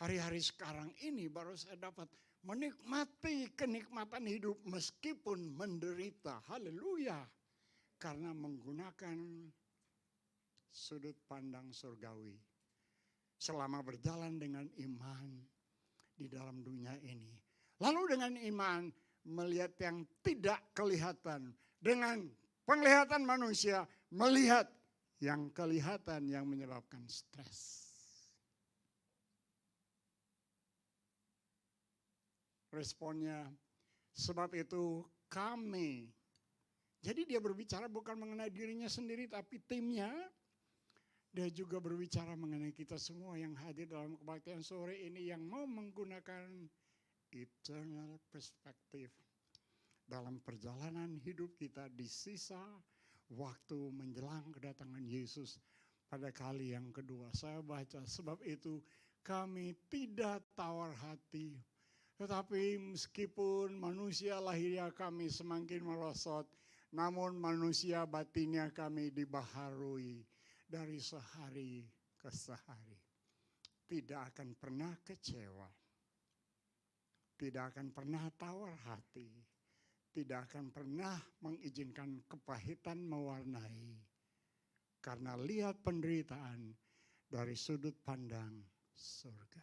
Hari-hari sekarang ini baru saya dapat menikmati kenikmatan hidup meskipun menderita. Haleluya. Karena menggunakan sudut pandang surgawi. Selama berjalan dengan iman di dalam dunia ini. Lalu dengan iman melihat yang tidak kelihatan. Dengan penglihatan manusia melihat yang kelihatan yang menyebabkan stres. Responnya, sebab itu kami. Jadi dia berbicara bukan mengenai dirinya sendiri tapi timnya. Dia juga berbicara mengenai kita semua yang hadir dalam kebaktian sore ini yang mau menggunakan eternal perspective dalam perjalanan hidup kita di sisa waktu menjelang kedatangan Yesus pada kali yang kedua. Saya baca, sebab itu kami tidak tawar hati. Tetapi meskipun manusia lahirnya kami semakin merosot, namun manusia batinnya kami dibaharui dari sehari ke sehari. Tidak akan pernah kecewa. Tidak akan pernah tawar hati. Tidak akan pernah mengizinkan kepahitan mewarnai. Karena lihat penderitaan dari sudut pandang surga.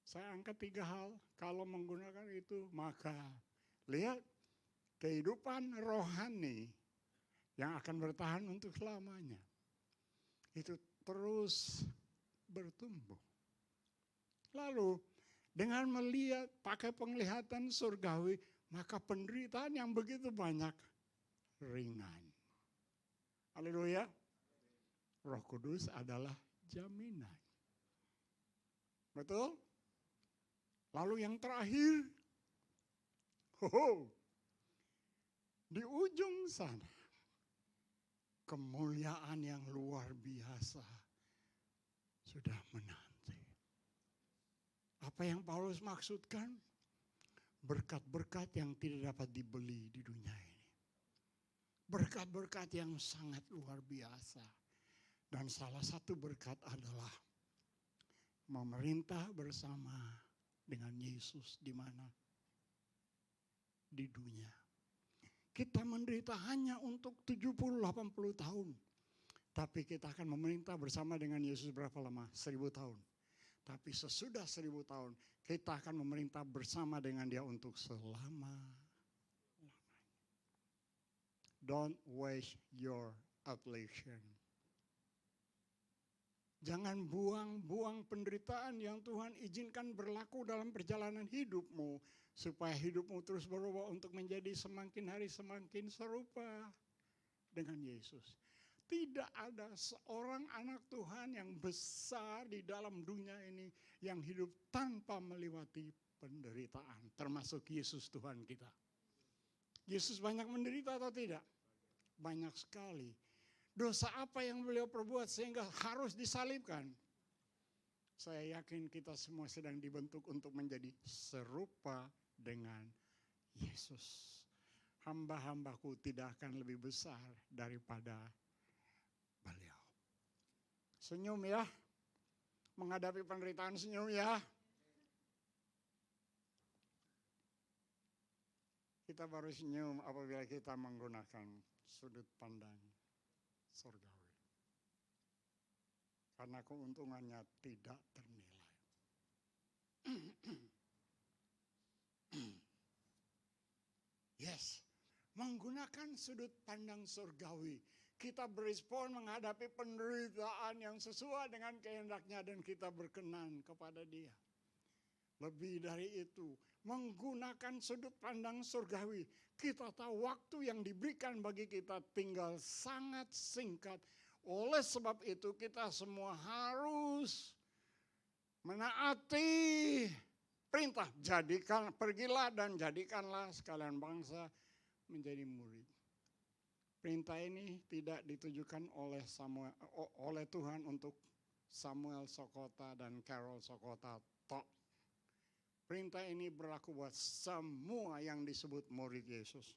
Saya angkat 3 hal. Kalau menggunakan itu maka lihat kehidupan rohani yang akan bertahan untuk selamanya. Itu terus bertumbuh. Lalu dengan melihat pakai penglihatan surgawi, maka penderitaan yang begitu banyak ringan. Haleluya. Roh Kudus adalah jaminan. Betul? Lalu yang terakhir, di ujung sana, kemuliaan yang luar biasa sudah menanti. Apa yang Paulus maksudkan? Berkat-berkat yang tidak dapat dibeli di dunia ini. Berkat-berkat yang sangat luar biasa. Dan salah satu berkat adalah memerintah bersama dengan Yesus di mana? Di dunia. Kita menderita hanya untuk 70-80 tahun. Tapi kita akan memerintah bersama dengan Yesus berapa lama? 1000 tahun. Tapi sesudah 1000 tahun, kita akan memerintah bersama dengan dia untuk selama-lamanya. Don't waste your affliction. Jangan buang-buang penderitaan yang Tuhan izinkan berlaku dalam perjalanan hidupmu. Supaya hidupmu terus berubah untuk menjadi semakin hari semakin serupa dengan Yesus. Tidak ada seorang anak Tuhan yang besar di dalam dunia ini yang hidup tanpa melewati penderitaan. Termasuk Yesus Tuhan kita. Yesus banyak menderita atau tidak? Banyak sekali. Dosa apa yang beliau perbuat sehingga harus disalibkan? Saya yakin kita semua sedang dibentuk untuk menjadi serupa dengan Yesus. Hamba-hambaku tidak akan lebih besar daripada beliau. Senyum ya. Menghadapi penderitaan senyum ya. Kita baru senyum apabila kita menggunakan sudut pandang surgawi. Karena keuntungannya tidak ternilai. Yes, menggunakan sudut pandang surgawi. Kita berespon menghadapi penderitaan yang sesuai dengan kehendaknya dan kita berkenan kepada dia. Lebih dari itu, menggunakan sudut pandang surgawi. Kita tahu waktu yang diberikan bagi kita tinggal sangat singkat. Oleh sebab itu kita semua harus menaati perintah. Pergilah dan jadikanlah sekalian bangsa menjadi murid. Perintah ini tidak ditujukan oleh Tuhan untuk Samuel Sokota dan Carol Sokota tok. Perintah ini berlaku buat semua yang disebut murid Yesus.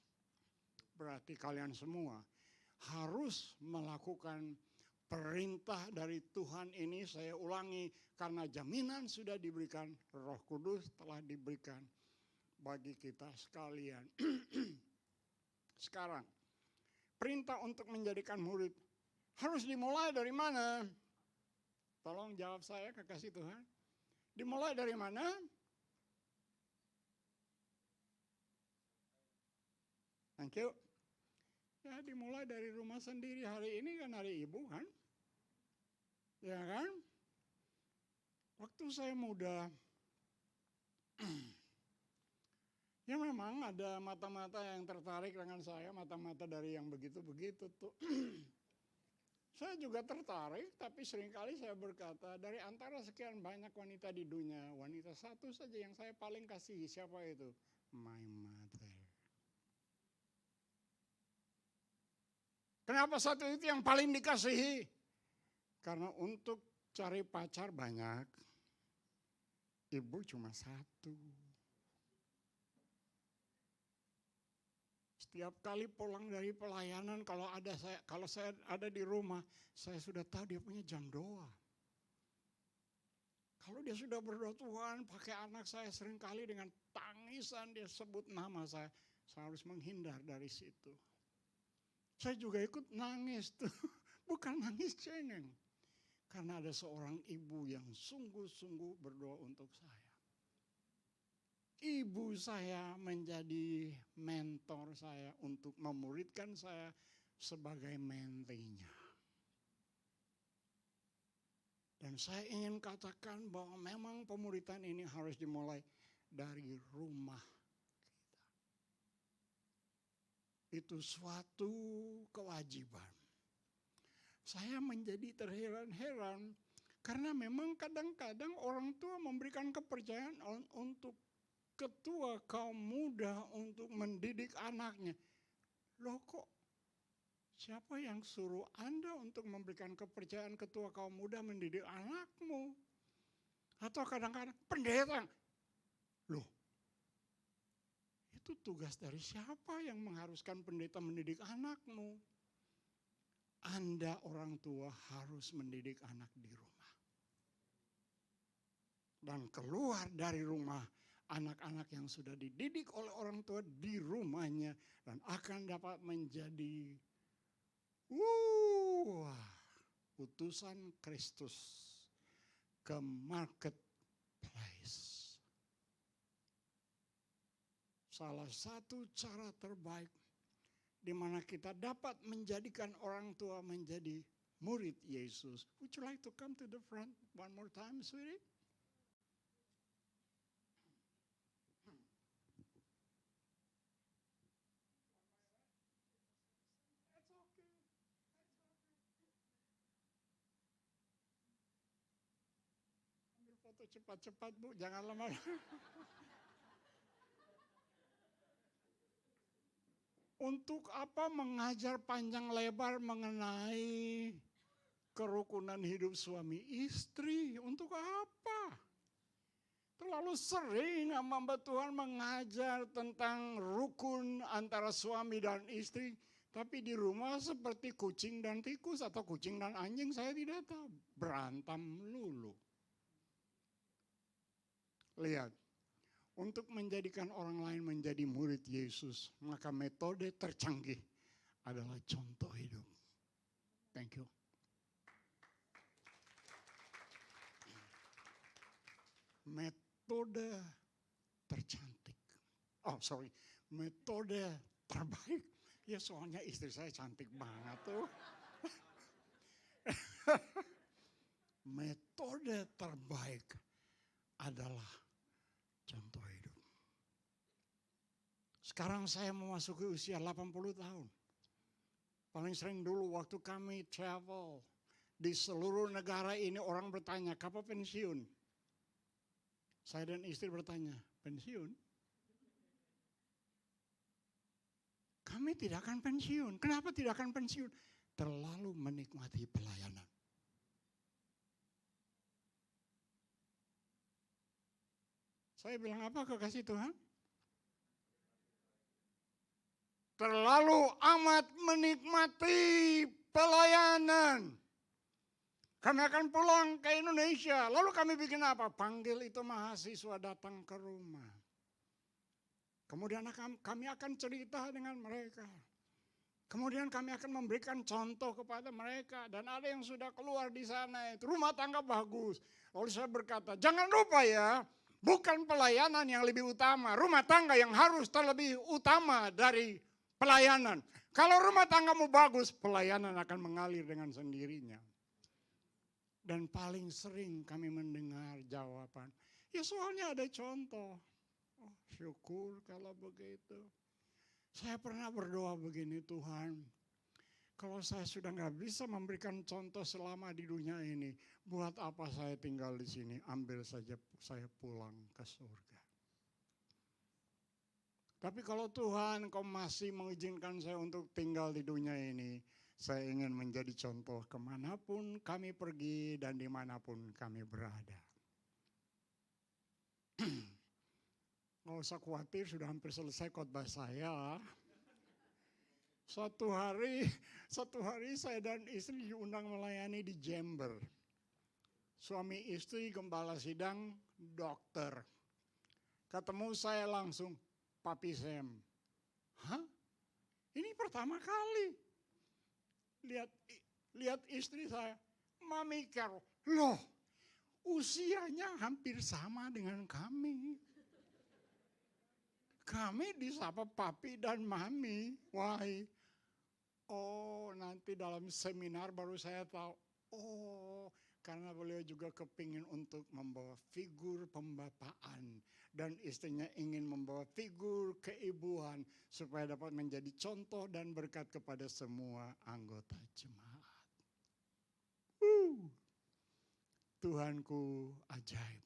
Berarti kalian semua harus melakukan perintah dari Tuhan ini. Saya ulangi, karena jaminan sudah diberikan, Roh Kudus telah diberikan bagi kita sekalian. Sekarang, perintah untuk menjadikan murid harus dimulai dari mana? Tolong jawab saya, kekasih Tuhan. Dimulai dari mana? Thank you. Ya, dimulai dari rumah sendiri. Hari ini kan hari ibu kan? Ya kan? Waktu saya muda, ya memang ada mata-mata yang tertarik dengan saya, mata-mata dari yang begitu-begitu tuh. Saya juga tertarik, tapi seringkali saya berkata, dari antara sekian banyak wanita di dunia, wanita satu saja yang saya paling kasihi, siapa itu? My mother. Kenapa satu itu yang paling dikasihi? Karena untuk cari pacar banyak, ibu cuma satu. Setiap kali pulang dari pelayanan, kalau saya ada di rumah, saya sudah tahu dia punya jam doa. Kalau dia sudah berdoa, Tuhan pakai anak saya, seringkali dengan tangisan dia sebut nama saya harus menghindar dari situ. Saya juga ikut nangis tuh, bukan nangis cengeng. Karena ada seorang ibu yang sungguh-sungguh berdoa untuk saya. Ibu saya menjadi mentor saya untuk memuridkan saya sebagai mentinya. Dan saya ingin katakan bahwa memang pemuridan ini harus dimulai dari rumah. Itu suatu kewajiban. Saya menjadi terheran-heran karena memang kadang-kadang orang tua memberikan kepercayaan untuk ketua kaum muda untuk mendidik anaknya. Loh kok siapa yang suruh Anda untuk memberikan kepercayaan ketua kaum muda mendidik anakmu? Atau kadang-kadang pendeta. Loh, itu tugas dari siapa yang mengharuskan pendeta mendidik anakmu? Anda orang tua harus mendidik anak di rumah. Dan keluar dari rumah, anak-anak yang sudah dididik oleh orang tua di rumahnya dan akan dapat menjadi utusan Kristus ke marketplace. Salah satu cara terbaik di mana kita dapat menjadikan orang tua menjadi murid Yesus. Would you like to come to the front one more time, sweetie? Ambil foto cepat-cepat, Bu, jangan lama. Untuk apa mengajar panjang lebar mengenai kerukunan hidup suami istri? Untuk apa? Terlalu sering hamba Tuhan mengajar tentang rukun antara suami dan istri. Tapi di rumah seperti kucing dan tikus atau kucing dan anjing, saya tidak tahu. Berantem lulu. Lihat. Untuk menjadikan orang lain menjadi murid Yesus, maka metode tercanggih adalah contoh hidup. Thank you. Metode tercantik. Metode terbaik. Ya soalnya istri saya cantik banget tuh. Metode terbaik adalah Sekarang saya memasuki usia 80 tahun. Paling sering dulu waktu kami travel di seluruh negara ini orang bertanya, kapan pensiun? Saya dan istri bertanya, pensiun? Kami tidak akan pensiun. Kenapa tidak akan pensiun? Terlalu menikmati pelayanan. Saya bilang apa kekasih Tuhan? Terlalu amat menikmati pelayanan. Kami akan pulang ke Indonesia. Lalu kami bikin apa? Panggil itu mahasiswa datang ke rumah. Kemudian kami akan cerita dengan mereka. Kemudian kami akan memberikan contoh kepada mereka. Dan ada yang sudah keluar di sana itu. Rumah tangga bagus. Lalu saya berkata, jangan lupa ya. Bukan pelayanan yang lebih utama. Rumah tangga yang harus terlebih utama dari pelayanan. Kalau rumah tanggamu bagus, pelayanan akan mengalir dengan sendirinya. Dan paling sering kami mendengar jawaban, ya soalnya ada contoh. Oh, syukur kalau begitu. Saya pernah berdoa begini, Tuhan, kalau saya sudah nggak bisa memberikan contoh selama di dunia ini, buat apa saya tinggal di sini? Ambil saja saya pulang ke surga. Tapi kalau Tuhan kau masih mengizinkan saya untuk tinggal di dunia ini, saya ingin menjadi contoh kemanapun kami pergi dan dimanapun kami berada. Nggak usah khawatir, sudah hampir selesai khotbah saya. Satu hari saya dan istri diundang melayani di Jember. Suami istri gembala sidang, dokter. Ketemu saya langsung, Papi Sam. Hah? Ini pertama kali. Lihat istri saya, Mami Carol. Loh, usianya hampir sama dengan kami. Kami disapa Papi dan Mami. Why? Oh, nanti dalam seminar baru saya tahu. Oh, karena beliau juga kepingin untuk membawa figur pembapaan. Dan istrinya ingin membawa figur keibuan supaya dapat menjadi contoh dan berkat kepada semua anggota jemaat. Tuhanku ajaib.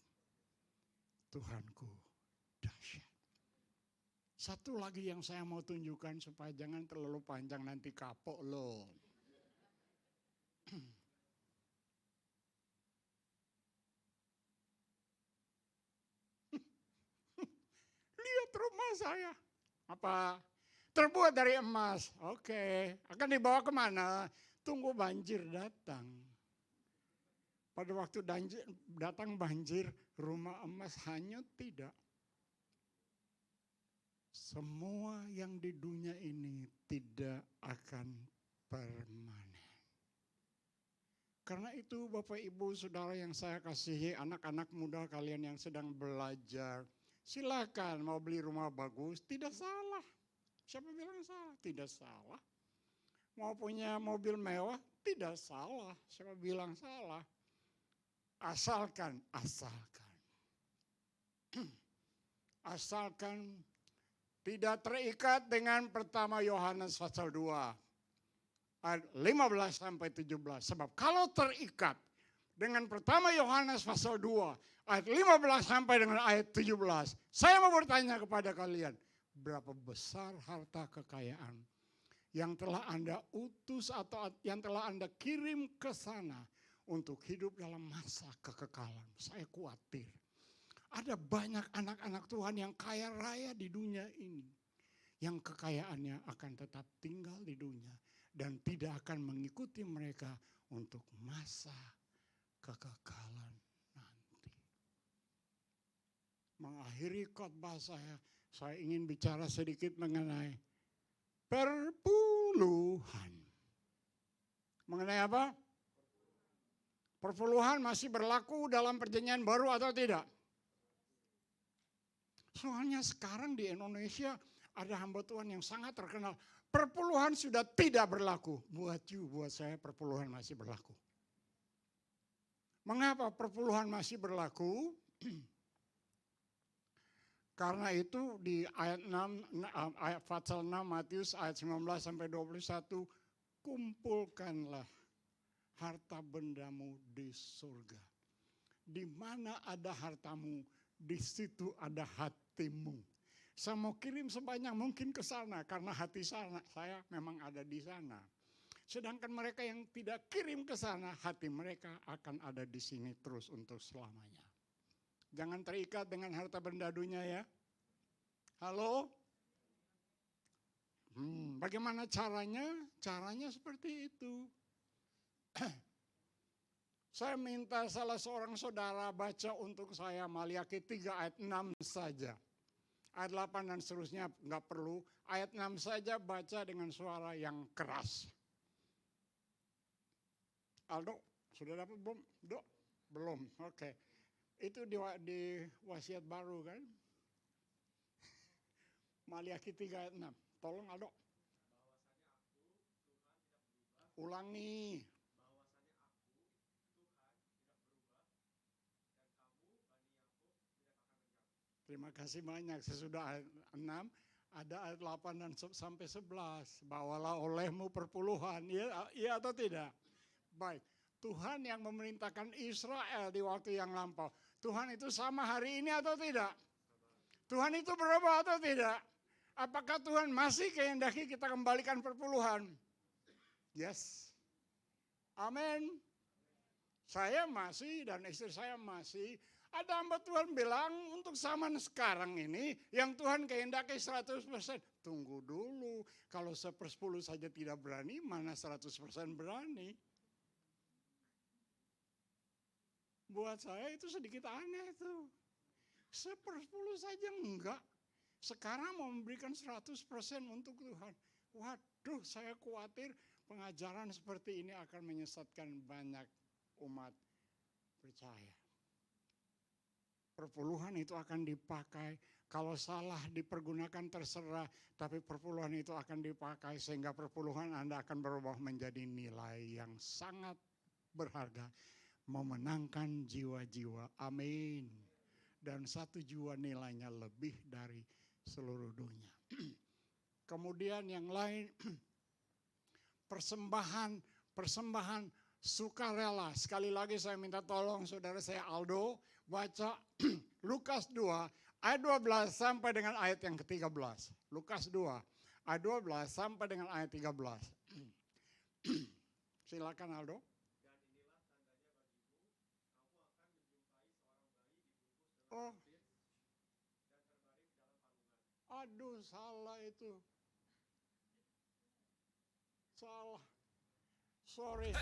Tuhanku dahsyat. Satu lagi yang saya mau tunjukkan supaya jangan terlalu panjang nanti kapok loh. Lihat rumah saya. Apa? Terbuat dari emas. Oke. Akan dibawa kemana? Tunggu banjir datang. Pada waktu datang banjir, rumah emas hanyut tidak. Semua yang di dunia ini tidak akan permanen. Karena itu Bapak Ibu Saudara yang saya kasihi, anak-anak muda kalian yang sedang belajar, silakan mau beli rumah bagus, tidak salah. Siapa bilang salah? Tidak salah. Mau punya mobil mewah, tidak salah. Siapa bilang salah? Asalkan tidak terikat dengan pertama Yohanes pasal 2 ayat 15 sampai 17. Sebab kalau terikat dengan pertama Yohanes pasal 2 ayat 15 sampai dengan ayat 17, saya mau bertanya kepada kalian, berapa besar harta kekayaan yang telah Anda utus atau yang telah Anda kirim ke sana untuk hidup dalam masa kekekalan? Saya khawatir ada banyak anak-anak Tuhan yang kaya raya di dunia ini, yang kekayaannya akan tetap tinggal di dunia dan tidak akan mengikuti mereka untuk masa kekekalan nanti. Mengakhiri khotbah saya ingin bicara sedikit mengenai perpuluhan. Mengenai apa? Perpuluhan masih berlaku dalam perjanjian baru atau tidak? Soalnya sekarang di Indonesia ada hamba Tuhan yang sangat terkenal. Perpuluhan sudah tidak berlaku. Buat saya perpuluhan masih berlaku. Mengapa perpuluhan masih berlaku? Karena itu di ayat 6, ayat pasal 6 Matius ayat 19 sampai 21, kumpulkanlah harta bendamu di surga. Di mana ada hartamu, di situ ada hatimu. Saya mau kirim sebanyak mungkin ke sana karena hati saya memang ada di sana. Sedangkan mereka yang tidak kirim ke sana, hati mereka akan ada di sini terus untuk selamanya. Jangan terikat dengan harta bendadunya ya. Halo? Bagaimana caranya? Caranya seperti itu. Saya minta salah seorang saudara baca untuk saya Maliaki 3 ayat 6 saja. Ayat 8 dan seterusnya nggak perlu. Ayat 6 saja baca dengan suara yang keras. Aldo, sudah dapat belum? Dok? Belum, oke. Itu di wasiat baru kan? Maliaki 3 ayat 6. Tolong Aldo. Ulangi. Terima kasih banyak. Sesudah ayat 6, ada ayat 8 dan sampai 11. Bawalah olehmu perpuluhan. Iya atau tidak? Baik. Tuhan yang memerintahkan Israel di waktu yang lampau. Tuhan itu sama hari ini atau tidak? Tuhan itu berubah atau tidak? Apakah Tuhan masih kehendaki kita kembalikan perpuluhan? Yes. Amin. Saya masih dan istri saya masih. Ada hamba Tuhan bilang untuk zaman sekarang ini yang Tuhan kehendaki 100%. Tunggu dulu. Kalau 1/10 saja tidak berani, mana 100% berani? Buat saya itu sedikit aneh tuh. 1/10 saja enggak. Sekarang mau memberikan 100% untuk Tuhan. Waduh, saya khawatir pengajaran seperti ini akan menyesatkan banyak umat percaya. Perpuluhan itu akan dipakai, kalau salah dipergunakan terserah, tapi perpuluhan itu akan dipakai sehingga perpuluhan Anda akan berubah menjadi nilai yang sangat berharga, memenangkan jiwa-jiwa. Amin. Dan 1 jiwa nilainya lebih dari seluruh dunia. Kemudian yang lain, persembahan sukarela. Sekali lagi saya minta tolong saudara saya Aldo baca Lukas 2 ayat 12 sampai dengan ayat yang ke-13. Lukas 2 ayat 12 sampai dengan ayat 13. Silakan Aldo. Dan inilah tandanya bagimu, kamu akan menjumpai seorang bayi dibungkus dalam Oh. dan terbaring di dalam palungan. Aduh, salah itu. Salah. Sorry,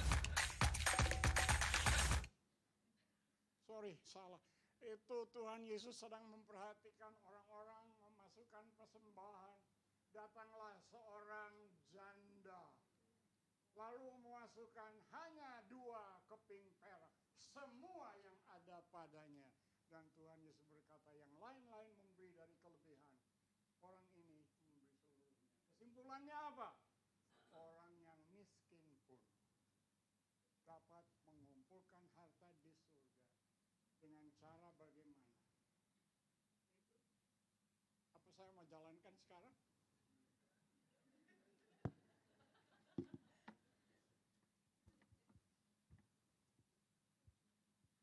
salah. Itu Tuhan Yesus sedang memperhatikan orang-orang memasukkan persembahan. Datanglah seorang janda. Lalu memasukkan hanya 2 keping perak. Semua yang ada padanya. Dan Tuhan Yesus berkata yang lain-lain memberi dari kelebihan. Orang ini memberi seluruhnya. Kesimpulannya apa? Orang yang miskin pun dapat mengumpulkan harta di surga dengan cara bagaimana? Apa saya mau jalankan sekarang?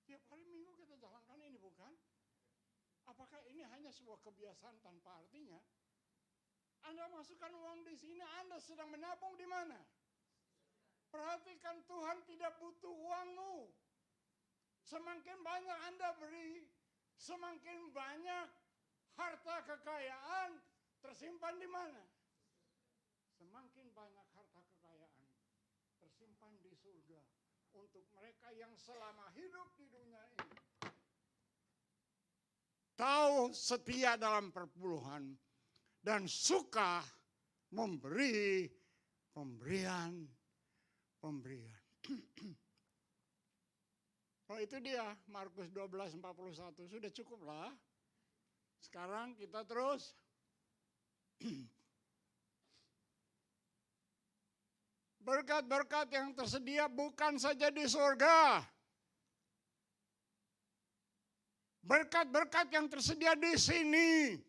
Tiap hari Minggu kita jalankan ini bukan? Apakah ini hanya sebuah kebiasaan tanpa artinya? Anda masukkan uang di sini, Anda sedang menabung di mana? Perhatikan Tuhan tidak butuh uangmu. Semakin banyak Anda beri, semakin banyak harta kekayaan tersimpan di mana? Semakin banyak harta kekayaan tersimpan di surga untuk mereka yang selama hidup di dunia ini tahu setia dalam perpuluhan dan suka memberi pemberian. Oh itu dia Markus 12:41. Sudah cukup lah. Sekarang kita terus. Berkat-berkat yang tersedia bukan saja di surga. berkat-berkat yang tersedia di sini.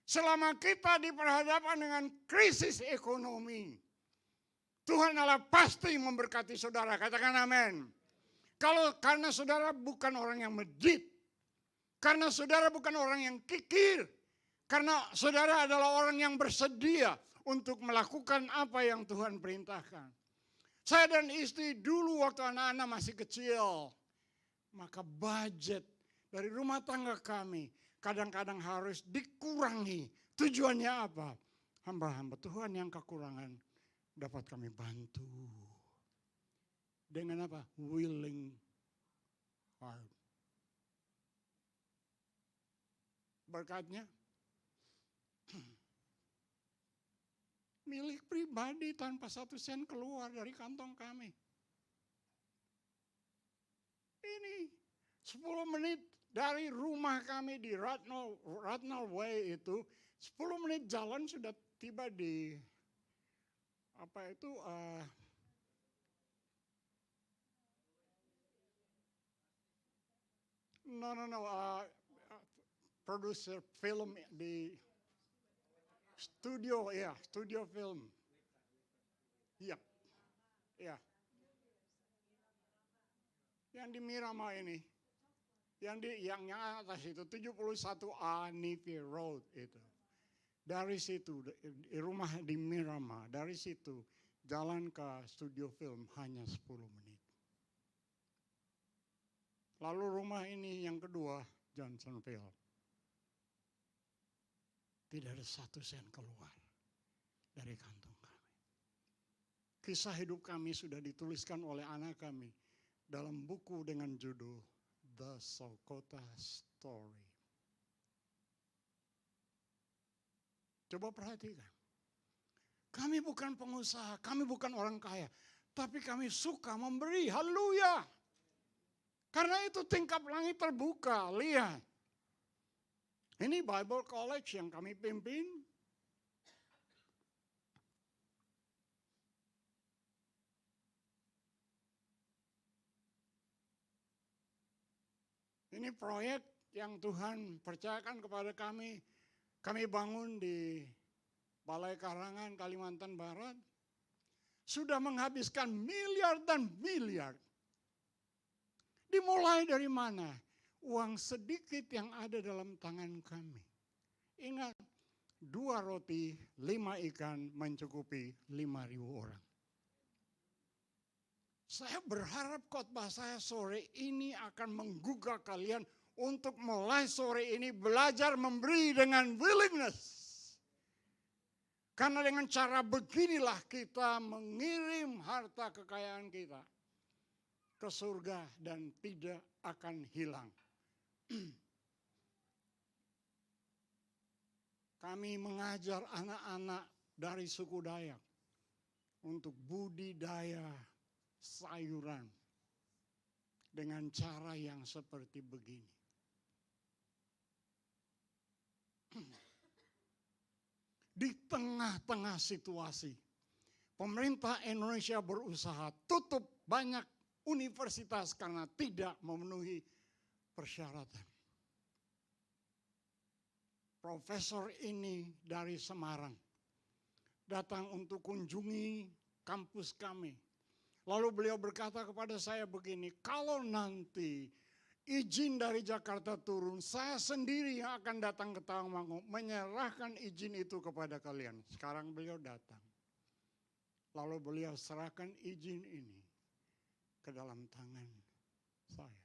Selama kita diperhadapkan dengan krisis ekonomi, Tuhan Allah pasti memberkati saudara. Katakan amin. Karena saudara bukan orang yang medit, karena saudara bukan orang yang kikir, karena saudara adalah orang yang bersedia untuk melakukan apa yang Tuhan perintahkan. Saya dan istri dulu waktu anak-anak masih kecil, maka budget dari rumah tangga kami kadang-kadang harus dikurangi. Tujuannya apa? Hamba-hamba Tuhan yang kekurangan dapat kami bantu. Dengan apa? Willing heart. Berkatnya, milik pribadi tanpa 1 sen keluar dari kantong kami. Ini 10 menit dari rumah kami di Ratnal Way itu, 10 menit jalan sudah tiba di produser film di studio film. Iya. Iya. Yang di Miramar ini. Yang atas itu 71A Nivi Road itu. Dari situ rumah di Miramar, dari situ jalan ke studio film hanya 10 menit. Lalu rumah ini yang kedua, Johnsonville. Tidak ada 1 sen keluar dari kantong kami. Kisah hidup kami sudah dituliskan oleh anak kami dalam buku dengan judul The Sokota Story. Coba perhatikan. Kami bukan pengusaha, kami bukan orang kaya. Tapi kami suka memberi, haleluya. Karena itu tingkap langit terbuka, lihat. Ini Bible College yang kami pimpin. Ini proyek yang Tuhan percayakan kepada kami. Kami bangun di Balai Karangan, Kalimantan Barat. Sudah menghabiskan miliar dan miliar. Dimulai dari mana? Uang sedikit yang ada dalam tangan kami. Ingat, 2 roti, 5 ikan mencukupi 5.000 orang. Saya berharap khotbah saya sore ini akan menggugah kalian untuk mulai sore ini belajar memberi dengan willingness. Karena dengan cara beginilah kita mengirim harta kekayaan kita ke surga dan tidak akan hilang. Kami mengajar anak-anak dari suku Dayak untuk budidaya sayuran dengan cara yang seperti begini. Di tengah-tengah situasi, pemerintah Indonesia berusaha tutup banyak universitas karena tidak memenuhi persyaratan. Profesor ini dari Semarang datang untuk kunjungi kampus kami. Lalu beliau berkata kepada saya begini, kalau nanti izin dari Jakarta turun, saya sendiri yang akan datang ke Tawangmangu menyerahkan izin itu kepada kalian. Sekarang beliau datang. Lalu beliau serahkan izin ini ke dalam tangan saya.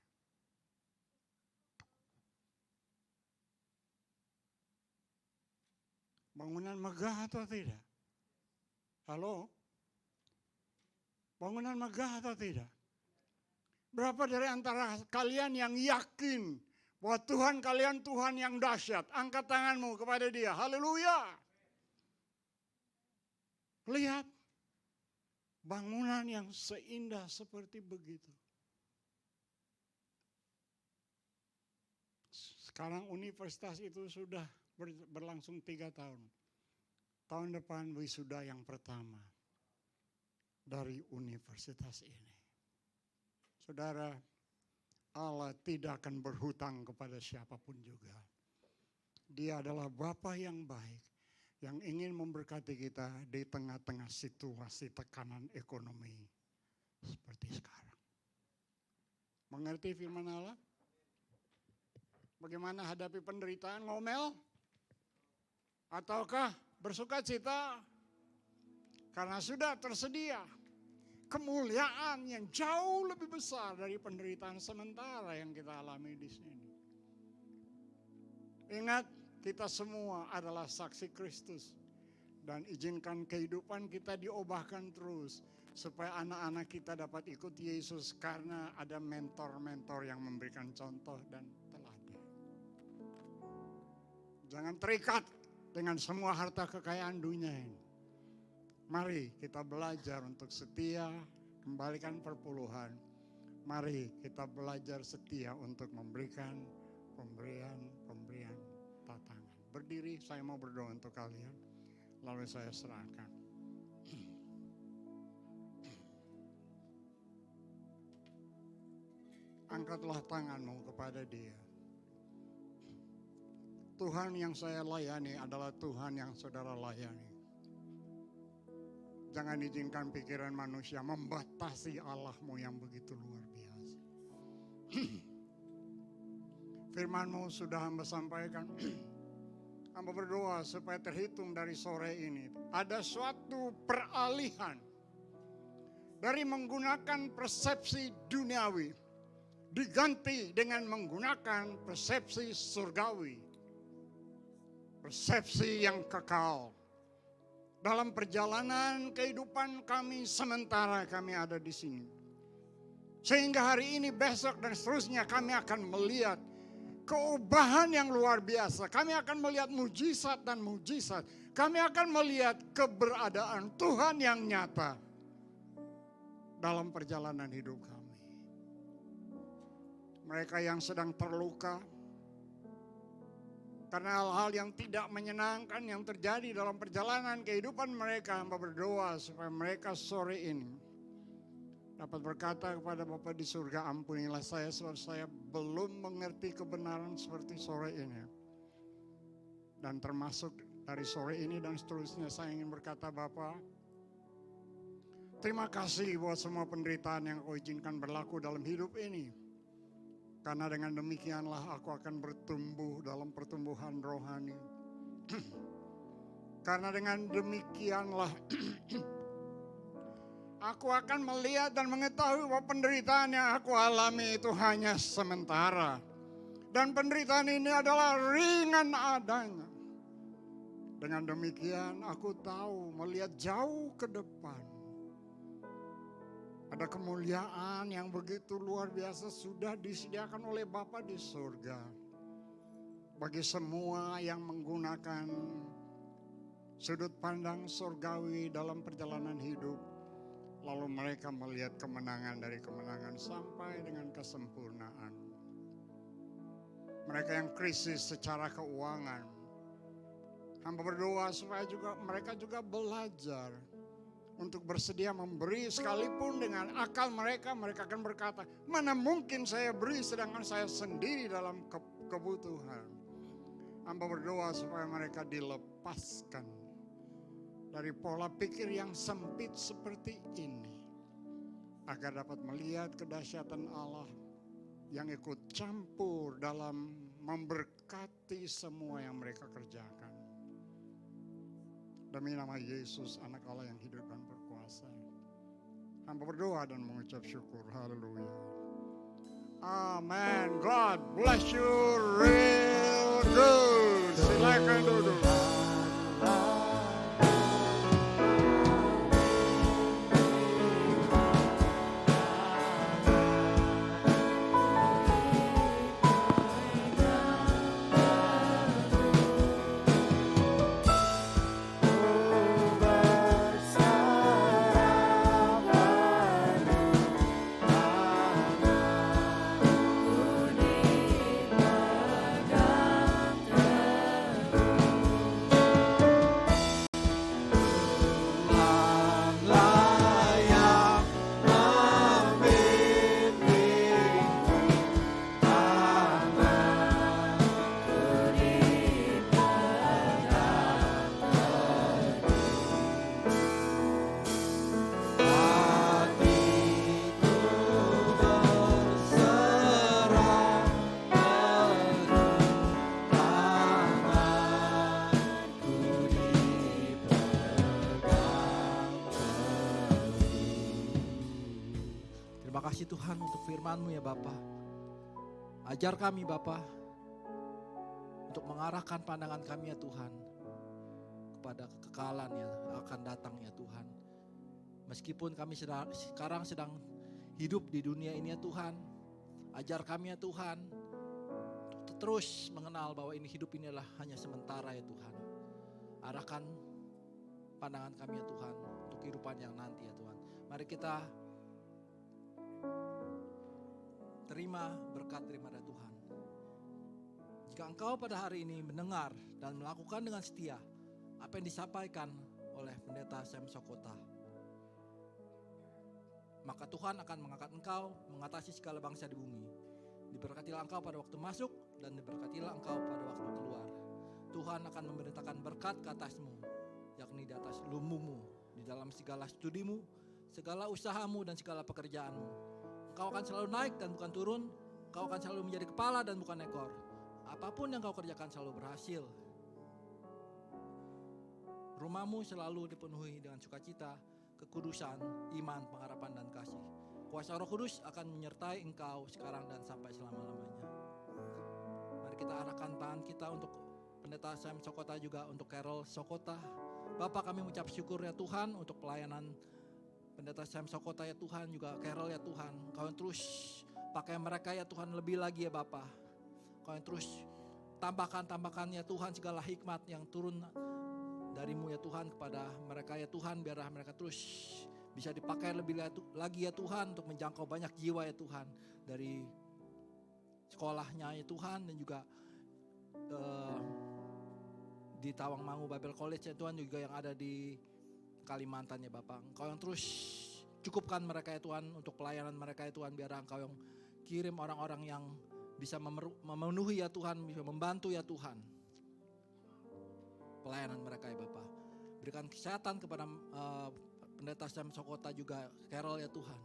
Bangunan megah atau tidak? Halo? Bangunan megah atau tidak? Berapa dari antara kalian yang yakin bahwa Tuhan kalian Tuhan yang dahsyat? Angkat tanganmu kepada Dia. Haleluya. Lihat. Bangunan yang seindah seperti begitu. Sekarang universitas itu sudah berlangsung 3 tahun. Tahun depan wisuda yang pertama dari universitas ini. Saudara, Allah tidak akan berhutang kepada siapapun juga. Dia adalah Bapa yang baik, yang ingin memberkati kita di tengah-tengah situasi tekanan ekonomi seperti sekarang. Mengerti firman Allah? Bagaimana hadapi penderitaan? Ngomel? Ataukah bersuka cita? Karena sudah tersedia kemuliaan yang jauh lebih besar dari penderitaan sementara yang kita alami di sini. Ingat, kita semua adalah saksi Kristus. Dan izinkan kehidupan kita diubahkan terus. Supaya anak-anak kita dapat ikut Yesus karena ada mentor-mentor yang memberikan contoh dan teladan. Jangan terikat dengan semua harta kekayaan dunia ini. Mari kita belajar untuk setia, kembalikan perpuluhan. Mari kita belajar setia untuk memberikan pemberian tatangan. Berdiri, saya mau berdoa untuk kalian. Lalu saya serahkan. Angkatlah tanganmu kepada Dia. Tuhan yang saya layani adalah Tuhan yang saudara layani. Jangan izinkan pikiran manusia membatasi Allahmu yang begitu luar biasa. Firman-Mu sudah hamba sampaikan. Hamba berdoa supaya terhitung dari sore ini. Ada suatu peralihan dari menggunakan persepsi duniawi diganti dengan menggunakan persepsi surgawi. Persepsi yang kekal. Dalam perjalanan kehidupan kami sementara kami ada di sini. Sehingga hari ini, besok dan seterusnya kami akan melihat keubahan yang luar biasa. Kami akan melihat mujizat dan mujizat. Kami akan melihat keberadaan Tuhan yang nyata dalam perjalanan hidup kami. Mereka yang sedang terluka karena hal-hal yang tidak menyenangkan yang terjadi dalam perjalanan kehidupan mereka, hamba berdoa supaya mereka sore ini dapat berkata kepada Bapa di surga, ampunilah saya sebab saya belum mengerti kebenaran seperti sore ini. Dan termasuk dari sore ini dan seterusnya saya ingin berkata, Bapa, terima kasih buat semua penderitaan yang Kau izinkan berlaku dalam hidup ini. Karena dengan demikianlah aku akan bertumbuh dalam pertumbuhan rohani. Karena dengan demikianlah aku akan melihat dan mengetahui bahwa penderitaan yang aku alami itu hanya sementara. Dan penderitaan ini adalah ringan adanya. Dengan demikian aku tahu melihat jauh ke depan. Ada kemuliaan yang begitu luar biasa sudah disediakan oleh Bapa di surga. Bagi semua yang menggunakan sudut pandang surgawi dalam perjalanan hidup. Lalu mereka melihat kemenangan dari kemenangan sampai dengan kesempurnaan. Mereka yang krisis secara keuangan. Hamba berdoa supaya mereka juga belajar untuk bersedia memberi sekalipun dengan akal mereka akan berkata, mana mungkin saya beri sedangkan saya sendiri dalam kebutuhan. Hamba berdoa supaya mereka dilepaskan dari pola pikir yang sempit seperti ini. Agar dapat melihat kedahsyatan Allah yang ikut campur dalam memberkati semua yang mereka kerjakan. Demi nama Yesus, anak Allah yang hidup dan berkuasa. Hamba berdoa dan mengucap syukur. Haleluya. Amen. God bless you real good. Silakan duduk. untuk firman-Mu ya Bapa. Ajar kami Bapa untuk mengarahkan pandangan kami ya Tuhan kepada kekekalan yang akan datang ya Tuhan. Meskipun kami sekarang sedang hidup di dunia ini ya Tuhan, ajar kami ya Tuhan untuk terus mengenal bahwa ini hidup ini adalah hanya sementara ya Tuhan. Arahkan pandangan kami ya Tuhan untuk kehidupan yang nanti ya Tuhan. Mari kita terima berkat daripada Tuhan. Jika engkau pada hari ini mendengar dan melakukan dengan setia apa yang disampaikan oleh Pendeta Sam Sokota, maka Tuhan akan mengangkat engkau mengatasi segala bangsa di bumi. Diberkatilah engkau pada waktu masuk dan diberkatilah engkau pada waktu keluar. Tuhan akan memerintahkan berkat ke atasmu, yakni di atas lumbungmu, di dalam segala studimu, segala usahamu dan segala pekerjaanmu. Engkau akan selalu naik dan bukan turun. Engkau akan selalu menjadi kepala dan bukan ekor. Apapun yang kau kerjakan selalu berhasil. Rumahmu selalu dipenuhi dengan sukacita, kekudusan, iman, pengharapan dan kasih. Kuasa Roh Kudus akan menyertai engkau sekarang dan sampai selama-lamanya. Mari kita arahkan tangan kita untuk Pendeta Sam Sokota, juga untuk Carol Sokota. Bapak, kami mengucap syukur ya Tuhan untuk pelayanan Pendeta Sam Sokota ya Tuhan, juga Carol ya Tuhan. Kau yang terus pakai mereka ya Tuhan lebih lagi ya Bapak. Kau yang terus tambahkan ya Tuhan segala hikmat yang turun darimu ya Tuhan kepada mereka ya Tuhan. Biarlah mereka terus bisa dipakai lebih lagi ya Tuhan untuk menjangkau banyak jiwa ya Tuhan. Dari sekolahnya ya Tuhan, dan juga di Tawangmangu Bible College ya Tuhan, juga yang ada di Kalimantan ya Bapak. Engkau yang terus cukupkan mereka ya Tuhan untuk pelayanan mereka ya Tuhan. Biar Engkau yang kirim orang-orang yang bisa memenuhi ya Tuhan, bisa membantu ya Tuhan pelayanan mereka ya Bapak. Berikan kesehatan kepada Pendeta Sam Sokota, juga Carol ya Tuhan.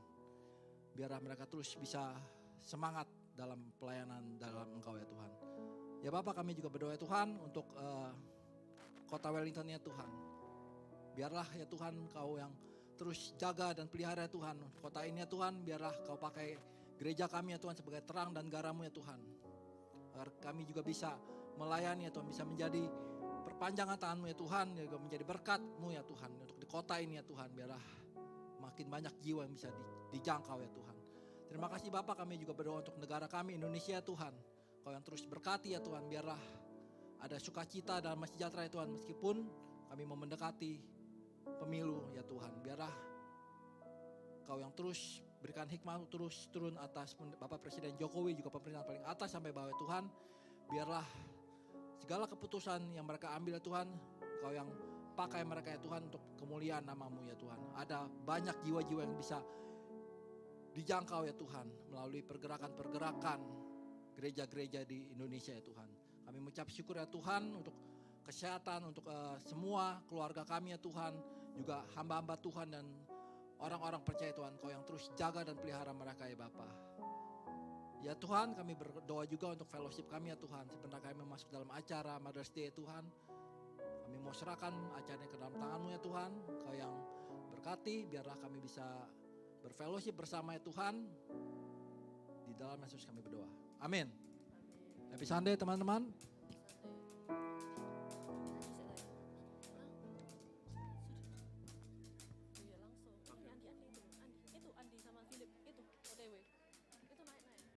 Biar mereka terus bisa semangat dalam pelayanan dalam Engkau ya Tuhan. Ya Bapak, kami juga berdoa ya Tuhan untuk Kota Wellington ya Tuhan. Biarlah ya Tuhan Kau yang terus jaga dan pelihara ya Tuhan kota ini ya Tuhan. Biarlah Kau pakai gereja kami ya Tuhan sebagai terang dan garam-Mu ya Tuhan. Agar kami juga bisa melayani ya Tuhan, bisa menjadi perpanjangan tangan-Mu ya Tuhan, juga menjadi berkat-Mu ya Tuhan untuk di kota ini ya Tuhan. Biarlah makin banyak jiwa yang bisa dijangkau ya Tuhan. Terima kasih Bapak, kami juga berdoa untuk negara kami Indonesia ya Tuhan. Kau yang terus berkati ya Tuhan, biarlah ada sukacita dan sejahtera ya Tuhan, meskipun kami mau mendekati pemilu ya Tuhan. Biarlah Kau yang terus berikan hikmat terus turun atas Bapak Presiden Jokowi, juga pemerintahan paling atas sampai bawah ya Tuhan. Biarlah segala keputusan yang mereka ambil ya Tuhan, Kau yang pakai mereka ya Tuhan untuk kemuliaan nama-Mu ya Tuhan. Ada banyak jiwa-jiwa yang bisa dijangkau ya Tuhan melalui pergerakan-pergerakan gereja-gereja di Indonesia ya Tuhan. Kami mengucap syukur ya Tuhan untuk kesehatan, untuk semua keluarga kami ya Tuhan, juga hamba-hamba Tuhan dan orang-orang percaya Tuhan. Kau yang terus jaga dan pelihara mereka ya Bapa. Ya Tuhan, kami berdoa juga untuk fellowship kami ya Tuhan. Sebentar kami masuk dalam acara Mother's Day ya Tuhan. Kami mau serahkan acaranya ke dalam tangan-Mu ya Tuhan. Kau yang berkati, biarlah kami bisa berfellowship bersama ya Tuhan. Di dalam Yesus kami berdoa. Amin. Happy Sunday teman-teman.